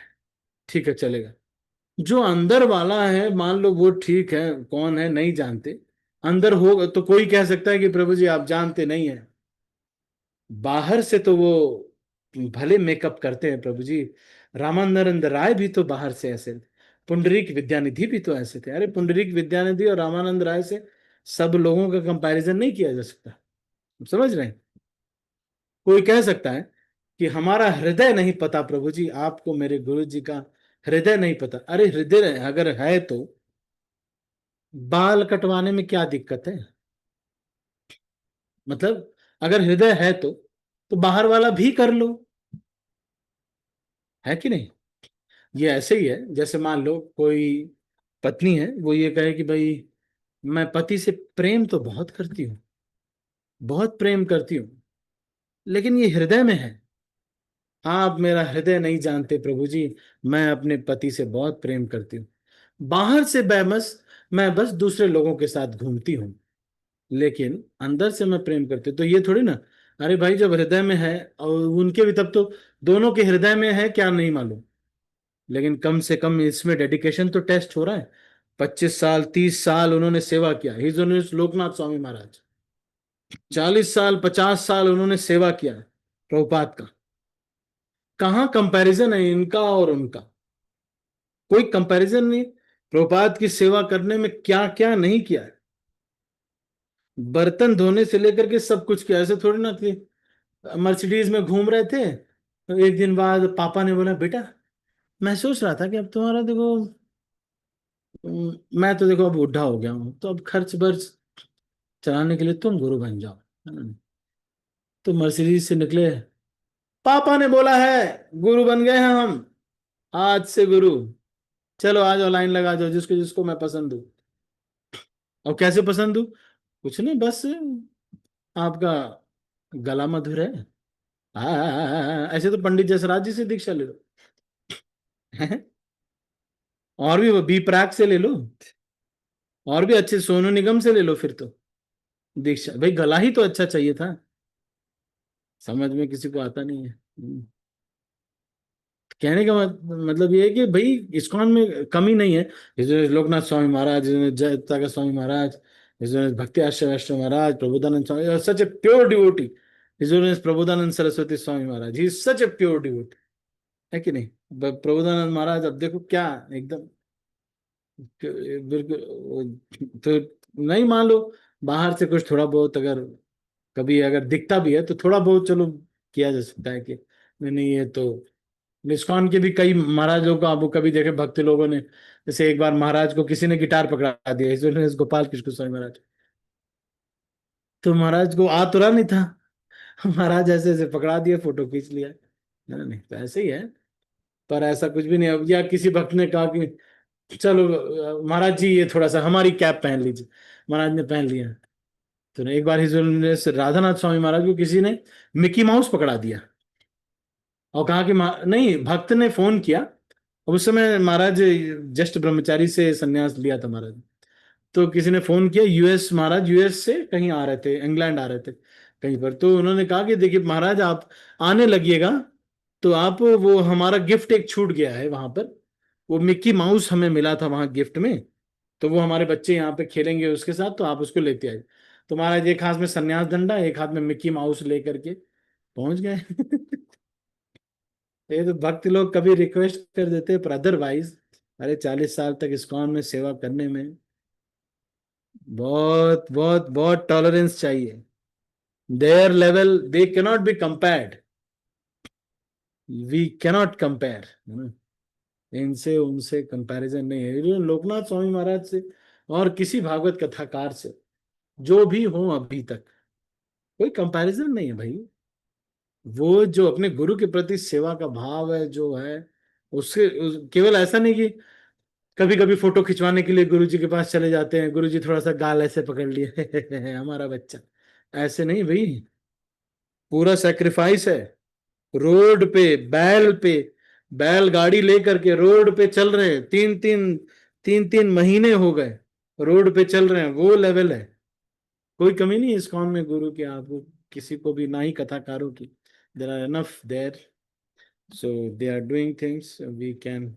ठीक है चलेगा। जो अंदर वाला है मान लो वो ठीक है, कौन है नहीं जानते, अंदर होगा तो कोई कह सकता है कि प्रभु जी आप जानते नहीं है। बाहर से तो वो भले मेकअप करते हैं प्रभु जी, रामानंद राय भी तो बाहर से ऐसे थे, पुंडरीक विद्यानिधि भी तो ऐसे थे। अरे पुंडरीक विद्यानिधि और रामानंद राय से सब लोगों का कंपैरिजन नहीं किया जा सकता। आप समझ रहे हैं? कोई कह सकता है कि हमारा हृदय नहीं पता प्रभु जी, आपको मेरे गुरु जी का हृदय नहीं पता। अरे हृदय अगर है तो बाल कटवाने में क्या दिक्कत है? मतलब अगर हृदय है तो बाहर वाला भी कर लो, है कि नहीं? ये ऐसे ही है जैसे मान लो कोई पत्नी है, वो ये कहे कि भाई मैं पति से प्रेम तो बहुत करती हूँ, बहुत प्रेम करती हूँ, लेकिन ये हृदय में है। आप मेरा हृदय नहीं जानते प्रभु जी, मैं अपने पति से बहुत प्रेम करती हूँ, बाहर से मैं बस दूसरे लोगों के साथ घूमती हूँ, लेकिन अंदर से मैं प्रेम करती हूँ। तो ये थोड़ी ना, अरे भाई जब हृदय में है, और उनके भी तब तो दोनों के हृदय में है क्या नहीं मालूम, लेकिन कम से कम इसमें डेडिकेशन तो टेस्ट हो रहा है। 25 साल 30 साल उन्होंने सेवा किया, हिज ऑनर लोकनाथ स्वामी महाराज, 40 साल 50 साल उन्होंने सेवा किया प्रभुपाद का। कहाँ कंपैरिजन है इनका और उनका? कोई कंपैरिजन नहीं। प्रभुपाद की सेवा करने में क्या क्या नहीं किया है, बर्तन धोने से लेकर के सब कुछ किया। ऐसे थोड़ी ना कि मर्सिडीज में घूम रहे थे तो एक दिन बाद पापा ने बोला बेटा मैं सोच रहा था कि अब तुम्हारा देखो, मैं तो देखो अब बूढ़ा हो गया हूँ, तो अब खर्च बर्च चलाने के लिए तुम गुरु बन जाओ। तो मर्सिडीज से निकले, पापा ने बोला है गुरु बन गए हैं हम, आज से गुरु, चलो आ जाओ लाइन लगा जाओ जिसको जिसको मैं पसंद हूँ। और कैसे पसंद हूँ? कुछ नहीं, बस आपका गला मधुर है, ऐसे तो पंडित जसराज जी से दीक्षा ले लो और भी बी प्राक से ले लो, और भी अच्छे सोनू निगम से ले लो, फिर तो दीक्षा। भाई गला ही तो अच्छा चाहिए था, समझ में किसी को आता नहीं है। कहने का मतलब ये है कि भाई इस्कॉन में कमी नहीं है। लोकनाथ स्वामी महाराज, जयता का स्वामी Maharaj, Bhakti Ashray Maharaj, Prabodhananda Swami, such a pure devotee. Prabodhananda Saraswati Swami Maharaj, he such a pure devotee, है कि नहीं? प्रबोधानंद महाराज अब देखो क्या एकदम बिल्कुल। तो नहीं मान लो बाहर से कुछ थोड़ा बहुत अगर कभी अगर दिखता भी है तो थोड़ा बहुत चलो किया जा सकता है कि नहीं नहीं ये तो। इस्कॉन के भी कई महाराजों को आप कभी देखे भक्त लोगों ने, जैसे एक बार महाराज को किसी ने गिटार पकड़ा दिया, इस गोपाल कृष्ण स्वामी महाराज, तो महाराज को आ तो रहा नहीं था, महाराज ऐसे ऐसे पकड़ा दिया, फोटो खींच लिया। नहीं नहीं, तो ऐसे ही है। पर ऐसा कुछ भी नहीं है। या किसी भक्त ने कहा कि चलो महाराज जी ये थोड़ा सा हमारी कैप पहन लीजिए, महाराज ने पहन लिया। तो एक बार हिज राधानाथ स्वामी महाराज को किसी ने मिकी माउस पकड़ा दिया और कहा कि नहीं, भक्त ने फोन किया, और उस समय महाराज जस्ट ब्रह्मचारी से संन्यास लिया था महाराज। तो किसी ने फोन किया यूएस, महाराज यूएस से कहीं आ रहे थे, इंग्लैंड आ रहे थे कहीं पर, तो उन्होंने कहा कि देखिए महाराज आप आने लगिएगा तो आप वो हमारा गिफ्ट एक छूट गया है वहां पर, वो मिक्की माउस हमें मिला था वहां गिफ्ट में, तो वो हमारे बच्चे यहाँ पे खेलेंगे उसके साथ, तो आप उसको लेते आइए। तो महाराज एक हाथ में सन्यास डंडा, एक हाथ में मिक्की माउस लेकर के पहुंच गए। ये तो भक्त लोग कभी रिक्वेस्ट कर देते, पर अदरवाइज अरे 40 साल तक इस्कॉन में सेवा करने में बहुत बहुत बहुत टॉलरेंस चाहिए। Their level they cannot be compared, we cannot compare, है ना। इनसे उनसे कंपैरिजन नहीं है। ये लोकनाथ स्वामी महाराज से और किसी भागवत कथाकार से जो भी हो अभी तक कोई कंपैरिजन नहीं है भाई। वो जो अपने गुरु के प्रति सेवा का भाव है जो है, केवल ऐसा नहीं कि कभी कभी फोटो खिंचवाने के लिए गुरु जी के पास चले जाते हैं, गुरु जी थोड़ा सा गाल ऐसे पकड़ लिए हमारा बच्चा, ऐसे नहीं भाई। पूरा सेक्रीफाइस है। रोड पे बैल गाड़ी लेकर के रोड पे चल रहे हैं, तीन तीन महीने हो गए रोड पे चल रहे हैं, वो लेवल है। कोई कमी नहीं है इस्कॉन में गुरु की, आपको किसी को भी, ना ही कथाकारों की। There are enough there, so they are doing things we can.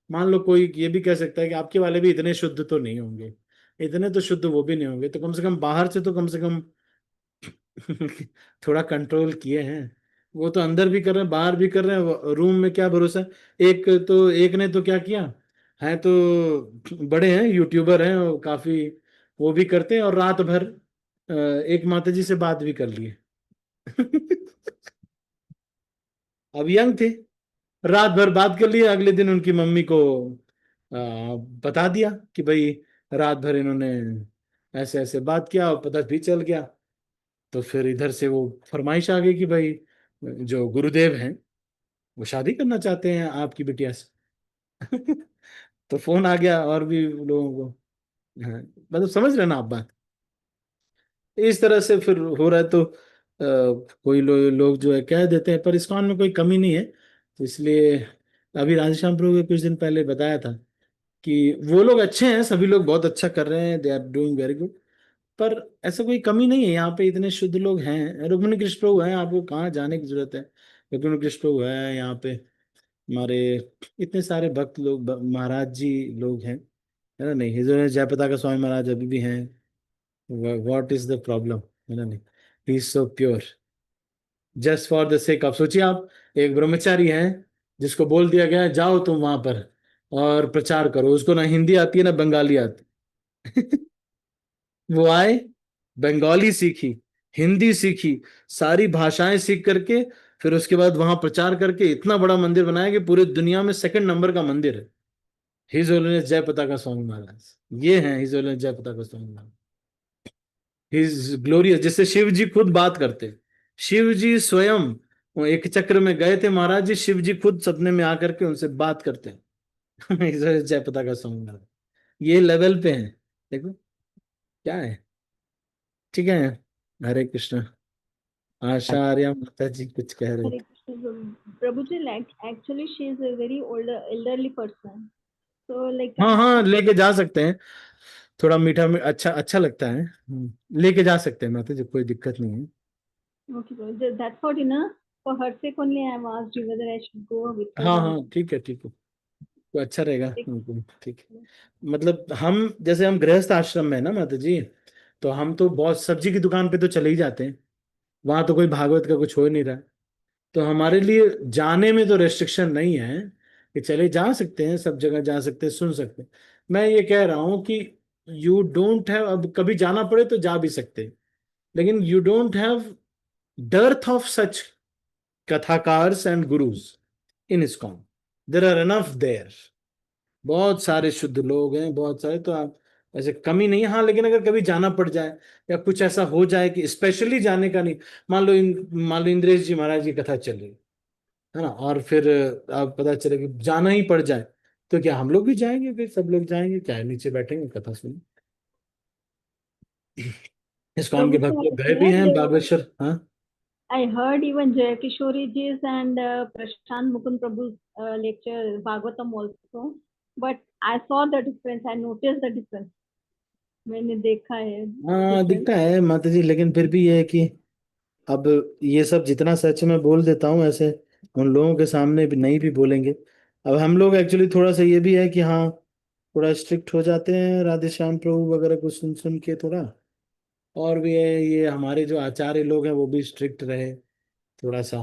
मान लो कोई ये भी कह सकता है कि आपके वाले भी इतने शुद्ध तो नहीं होंगे, इतने तो शुद्ध वो भी नहीं होंगे, तो कम से कम बाहर से तो कम से कम थोड़ा कंट्रोल किए हैं। वो तो अंदर भी कर रहे हैं बाहर भी कर रहे हैं, रूम में क्या भरोसा। एक ने तो क्या किया है, तो बड़े हैं यूट्यूबर हैं वो काफी, वो भी करते हैं, और रात भर एक माता जी से बात भी कर लिए। अब यंग थे, रात भर बात कर लिए, अगले दिन उनकी मम्मी को बता दिया कि भाई रात भर इन्होंने ऐसे ऐसे बात किया, और पता भी चल गया। तो फिर इधर से वो फरमाइश आ गई कि भाई जो गुरुदेव हैं वो शादी करना चाहते हैं आपकी बिटिया से। तो फोन आ गया और भी लोगों को। हाँ, मतलब समझ रहे ना आप बात। इस तरह से फिर हो रहा है, तो कोई लोग जो है कह देते हैं, पर इस्कॉन में कोई कमी नहीं है। तो इसलिए अभी राधेश्याम प्रभु ने कुछ दिन पहले बताया था कि वो लोग अच्छे हैं, सभी लोग बहुत अच्छा कर रहे हैं, they are doing very good. पर ऐसा कोई कमी नहीं है, यहाँ पे इतने शुद्ध लोग हैं। रुक्मिणी कृष्ण प्रभु हैं, आपको कहाँ जाने की जरूरत है। रुक्मिणी कृष्ण प्रभु है यहाँ पे, हमारे इतने सारे भक्त लोग, महाराज जी लोग हैं, है ना। नहीं, हिजो जयप्रताप का स्वामी महाराज अभी भी हैं। व्हाट इज द प्रॉब्लम, है ना। नहीं, he is so pure, just for the sake of. सोचिए आप, एक ब्रह्मचारी है जिसको बोल दिया गया है जाओ तुम वहां पर और प्रचार करो, उसको ना हिंदी आती है ना बंगाली आती। वो आए, बंगाली सीखी, हिंदी सीखी, सारी भाषाएं सीख करके, फिर उसके बाद वहां प्रचार करके इतना बड़ा मंदिर बनाया कि पूरे दुनिया में सेकंड नंबर का मंदिर है। हिज होलीनेस जय पताका स्वामी महाराज, ये हैं हिज होलीनेस जय पताका स्वामी महाराज। हिज ग्लोरियस, जिससे शिव जी खुद बात करते। शिव जी स्वयं वो एक चक्र में गए थे महाराज जी, शिव जी खुद सपने में आकर के उनसे बात करते हैं। हिज होलीनेस जय पताका स्वामी महाराज, ये लेवल पे हैं। देखो क्या है। ठीक है, हरे कृष्ण। आचार्य माता जी कुछ कह रहे Hare थे। Krishna. Prabhuji, like actually she is a very older elderly person. So like हाँ I हाँ, thought, लेके जा सकते हैं, थोड़ा मीठा अच्छा अच्छा लगता है। लेके जा सकते हैं माता जी, कोई दिक्कत नहीं है। okay, Prabhuji, that's what, for her sake only I have asked you whether I should go with her हाँ or हाँ, not. ठीक है ठीक है, तो अच्छा रहेगा Like, उनको, ठीक है। मतलब हम जैसे हम गृहस्थ आश्रम में है ना माता जी, तो हम तो बहुत सब्जी की दुकान पे तो चले ही जाते हैं, वहां तो कोई भागवत का कुछ हो ही नहीं रहा। तो हमारे लिए जाने में तो रेस्ट्रिक्शन नहीं है, कि चले जा सकते हैं, सब जगह जा सकते हैं, सुन सकते हैं। मैं ये कह रहा हूं कि यू डोंट हैव, अब कभी जाना पड़े तो जा भी सकते हैं, लेकिन you don't have dearth of such कथाकार्स and gurus in ISKCON. There are enough there, बहुत सारे शुद्ध लोग हैं, बहुत सारे, तो आप ऐसे कमी नहीं है। हाँ, लेकिन अगर कभी जाना पड़ जाए या कुछ ऐसा हो जाए कि स्पेशली जाने का नहीं, मान लो इंद्रेश जी महाराज की कथा चल रही है ना, और फिर आप पता चले कि जाना ही पड़ जाए, तो क्या हम लोग भी जाएंगे, फिर सब लोग जाएंगे, क्या है, नीचे बैठेंगे कथा सुन। इस्कॉन के भक्त Prabhuji, लोग गए भी हैं बागेश्वर। हाँ I heard even Jay Kishori ji's and Prashant Mukund Prabhu's lecture Bhagavatam also, but I saw the difference. I noticed the difference. मैंने देखा है हाँ, difference. दिखता है माता जी, लेकिन फिर भी ये है कि अब ये सब जितना सच में बोल देता हूँ, ऐसे उन लोगों के सामने भी नहीं भी बोलेंगे। अब हम लोग एक्चुअली थोड़ा सा ये भी है कि हाँ, थोड़ा स्ट्रिक्ट हो जाते हैं राधे श्याम प्रभु वगैरह को सुन सुन के थोड़ा। और भी है, ये हमारे जो आचार्य लोग हैं वो भी स्ट्रिक्ट रहे थोड़ा सा।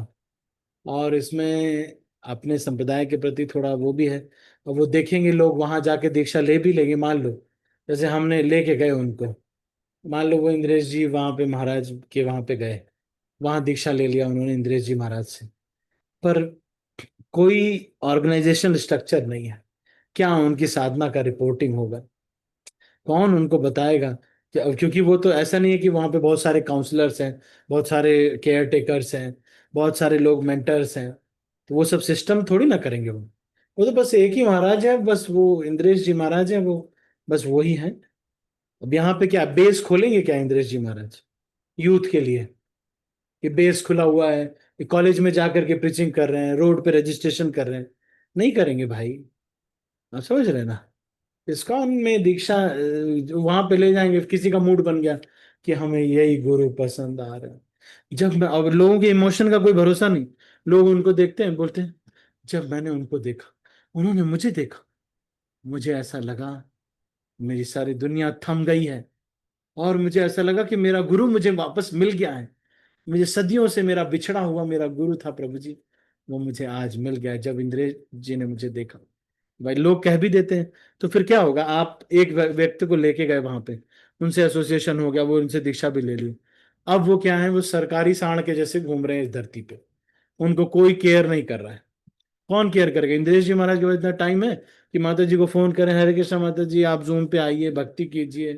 और इसमें अपने संप्रदाय के प्रति थोड़ा वो भी है। और वो देखेंगे लोग वहां जाके दीक्षा ले भी लेंगे, मान लो जैसे हमने लेके गए उनको, मान लो वो इंद्रेश जी वहां पे महाराज के वहां पे गए, वहां दीक्षा ले लिया उन्होंने इंद्रेश जी महाराज से, पर कोई ऑर्गेनाइजेशन स्ट्रक्चर नहीं है। क्या उनकी साधना का रिपोर्टिंग होगा? कौन उनको बताएगा? क्योंकि वो तो ऐसा नहीं है कि वहां पे बहुत सारे काउंसलर्स हैं, बहुत सारे केयर टेकर्स हैं, बहुत सारे लोग मेंटर्स हैं। तो वो सब सिस्टम थोड़ी ना करेंगे वो तो बस एक ही महाराज है, बस वो इंद्रेश जी महाराज है, वो बस वो ही है। अब यहाँ पे क्या बेस खोलेंगे क्या इंद्रेश जी महाराज यूथ के लिए? कि बेस खुला हुआ है, कॉलेज में जाकर के प्रीचिंग कर रहे हैं, रोड पे रजिस्ट्रेशन कर रहे हैं? नहीं करेंगे भाई। आप समझ रहे हैं ना? इस्कॉन में दीक्षा वहां पे ले जाएंगे, किसी का मूड बन गया कि हमें यही गुरु पसंद आ रहा है। जब मैं, अब लोगों के इमोशन का कोई भरोसा नहीं। लोग उनको देखते हैं, बोलते हैं जब मैंने उनको देखा, उन्होंने मुझे देखा, मुझे ऐसा लगा मेरी सारी दुनिया थम गई है, और मुझे ऐसा लगा कि मेरा गुरु मुझे वापस मिल गया है। मुझे सदियों से मेरा बिछड़ा हुआ मेरा गुरु था प्रभु जी, वो मुझे आज मिल गया जब इंद्रेश जी ने मुझे देखा। भाई लोग कह भी देते हैं, तो फिर क्या होगा? आप एक व्यक्ति को लेके गए वहां पे, उनसे एसोसिएशन हो गया, वो उनसे दीक्षा भी ले ली। अब वो क्या है, वो सरकारी सांड के जैसे घूम रहे हैं इस धरती पे, उनको कोई केयर नहीं कर रहा है। कौन केयर करेगा? इंद्रेश जी महाराज के पास इतना टाइम है कि माता जी को फोन करें, हरे कृष्णा माता जी आप जूम पे आइए भक्ति कीजिए?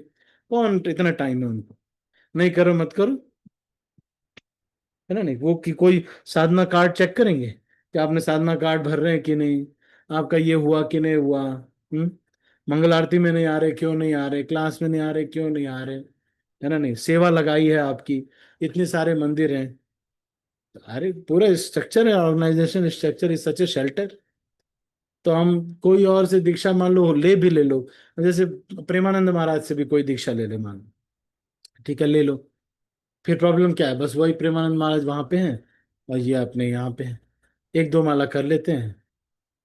कौन इतना टाइम है उनको? नहीं करो मत करो, है ना? नहीं वो कि कोई साधना कार्ड चेक करेंगे कि आपने साधना कार्ड भर रहे हैं कि नहीं, आपका ये हुआ कि नहीं हुआ? मंगल आरती में नहीं आ रहे, क्यों नहीं आ रहे? क्लास में नहीं आ रहे, क्यों नहीं आ रहे? है ना? नहीं सेवा लगाई है आपकी, इतने सारे मंदिर हैं। अरे पूरा स्ट्रक्चर है, organisation structure is such a shelter. तो हम कोई और से दीक्षा मान लो ले लो, जैसे प्रेमानंद महाराज से भी कोई दीक्षा ले ले मान लो, ठीक है ले लो, फिर प्रॉब्लम क्या है? बस वही प्रेमानंद महाराज वहां पे हैं और ये अपने यहाँ पे हैं, एक दो माला कर लेते हैं,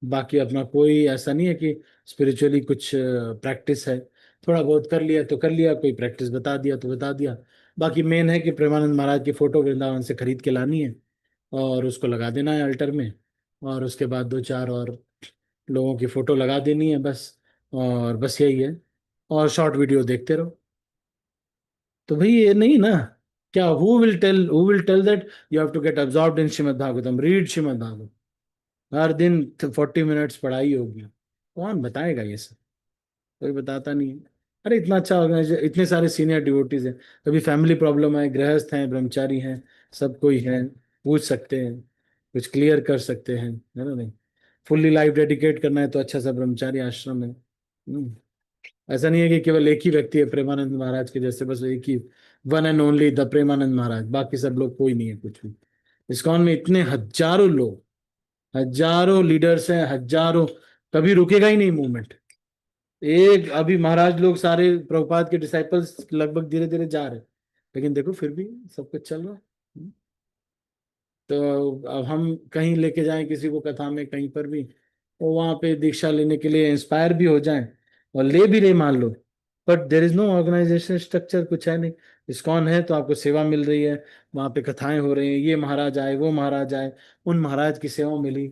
बाकी अपना कोई ऐसा नहीं है कि स्पिरिचुअली कुछ प्रैक्टिस है। थोड़ा बहुत कर लिया तो कर लिया, कोई प्रैक्टिस बता दिया तो बता दिया। बाकी मेन है कि प्रेमानंद महाराज की फोटो वृंदावन से खरीद के लानी है और उसको लगा देना है अल्टर में, और उसके बाद दो चार और लोगों की फोटो लगा देनी है बस, और बस यही है। और शॉर्ट वीडियो देखते रहो। तो भाई ये नहीं ना, क्या who will tell that you have to get absorbed in Shrimad Bhagavatam, read Shrimad Bhagavat, हर दिन 40 मिनट्स पढ़ाई होगी? कौन बताएगा ये सब? कोई बताता नहीं है। अरे इतना अच्छा ऑर्गेनाइजेशन, इतने सारे सीनियर डिवोटीज हैं, कभी फैमिली प्रॉब्लम है, गृहस्थ हैं, ब्रह्मचारी हैं, सब कोई है, पूछ सकते हैं, कुछ क्लियर कर सकते हैं, है ना? नहीं फुल्ली लाइफ डेडिकेट करना है तो अच्छा सा ब्रह्मचारी आश्रम है। ऐसा नहीं है कि केवल एक ही व्यक्ति है प्रेमानंद महाराज के जैसे, बस एक ही, one and only the Premanand Maharaj, बाकी सब लोग कोई नहीं है कुछ भी। इस्कॉन में इतने हजारों लोग, हजारों लीडर्स हैं, हजारों, कभी रुकेगा ही नहीं मूवमेंट। एक अभी महाराज लोग सारे प्रभुपाद के डिसाइपल्स लगभग धीरे धीरे जा रहे हैं, लेकिन देखो फिर भी सब कुछ चल रहा है। तो अब हम कहीं लेके जाएं किसी को कथा में कहीं पर भी, तो वहां पे दीक्षा लेने के लिए इंस्पायर भी हो जाएं और ले भी रहे मान लो, but there is no organisation structure, कुछ है नहीं। इस्कॉन है तो आपको सेवा मिल रही है, वहां पे कथाएं हो रही हैं, ये महाराज आए वो महाराज आए, उन महाराज की सेवा मिली।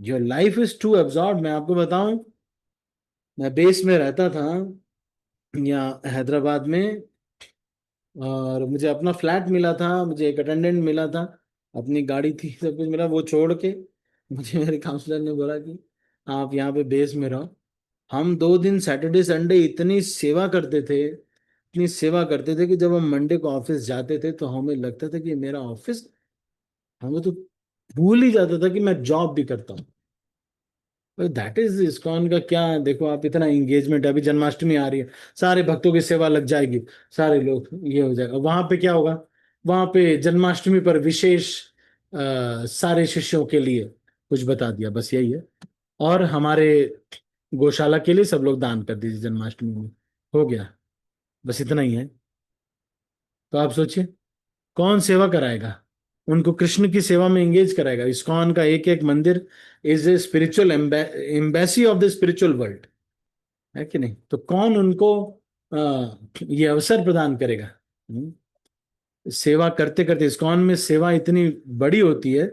Your life is to absorb. मैं आपको बताऊं, मैं बेस में रहता था यहाँ हैदराबाद में, और मुझे अपना फ्लैट मिला था, मुझे एक अटेंडेंट मिला था, अपनी गाड़ी थी, सब कुछ मिला। वो छोड़ के मुझे मेरे काउंसलर ने बोला कि आप यहाँ पे बेस में रहो। हम 2 दिन सैटरडे संडे इतनी सेवा करते थे, इतनी सेवा करते थे कि जब हम मंडे को ऑफिस जाते थे तो हमें लगता था कि ये मेरा ऑफिस, हमें तो भूल ही जाता था कि मैं जॉब भी करता हूँ। दैट इज इस्कॉन का क्या है, देखो आप इतना एंगेजमेंट है। अभी जन्माष्टमी आ रही है, सारे भक्तों की सेवा लग जाएगी, सारे लोग ये हो जाएगा। वहां पे क्या होगा? वहां पे जन्माष्टमी पर विशेष सारे शिष्यों के लिए कुछ बता दिया, बस यही है। और हमारे गौशाला के लिए सब लोग दान कर दीजिए जन्माष्टमी में, हो गया, बस इतना ही है। तो आप सोचिए कौन सेवा कराएगा उनको, कृष्ण की सेवा में एंगेज कराएगा? इस्कॉन का एक एक मंदिर is a spiritual embassy of the spiritual world. है कि नहीं? तो कौन उनको ये अवसर प्रदान करेगा? सेवा करते करते, इस्कॉन में सेवा इतनी बड़ी होती है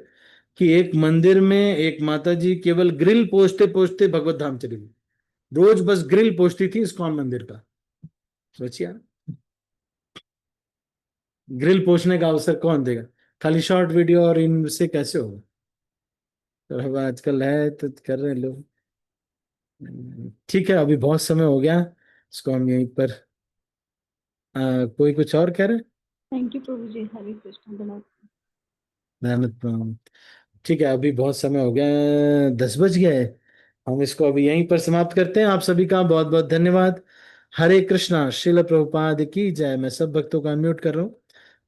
कि एक मंदिर में एक माता जी केवल ग्रिल पोछते पोछते भगवत धाम चली गई। रोज बस ग्रिल पोछती थी इस्कॉन मंदिर का। सोचिए आप, ग्रिल पोछने का अवसर कौन देगा? खाली शॉर्ट वीडियो और इनसे कैसे होगा? तो अब आजकल है तो कर रहे हैं लोग। ठीक है, अभी बहुत समय हो गया, इसको हम यहीं पर कोई कुछ और कह रहे हैं? थैंक यू प्रभु जी, हरे कृष्ण, धन्यवाद। धन्यवाद। ठीक है, अभी बहुत समय हो गया, 10 बज गया है। हम इसको अभी यहीं पर समाप्त करते हैं। आप सभी का बहुत बहुत धन्यवाद। हरे कृष्णा। श्रील प्रभुपाद की जय। मैं सब भक्तों का म्यूट कर रहा हूँ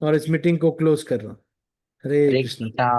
और इस मीटिंग को क्लोज कर रहा हूँ। हरे हरे कृष्णा। कृष्णा।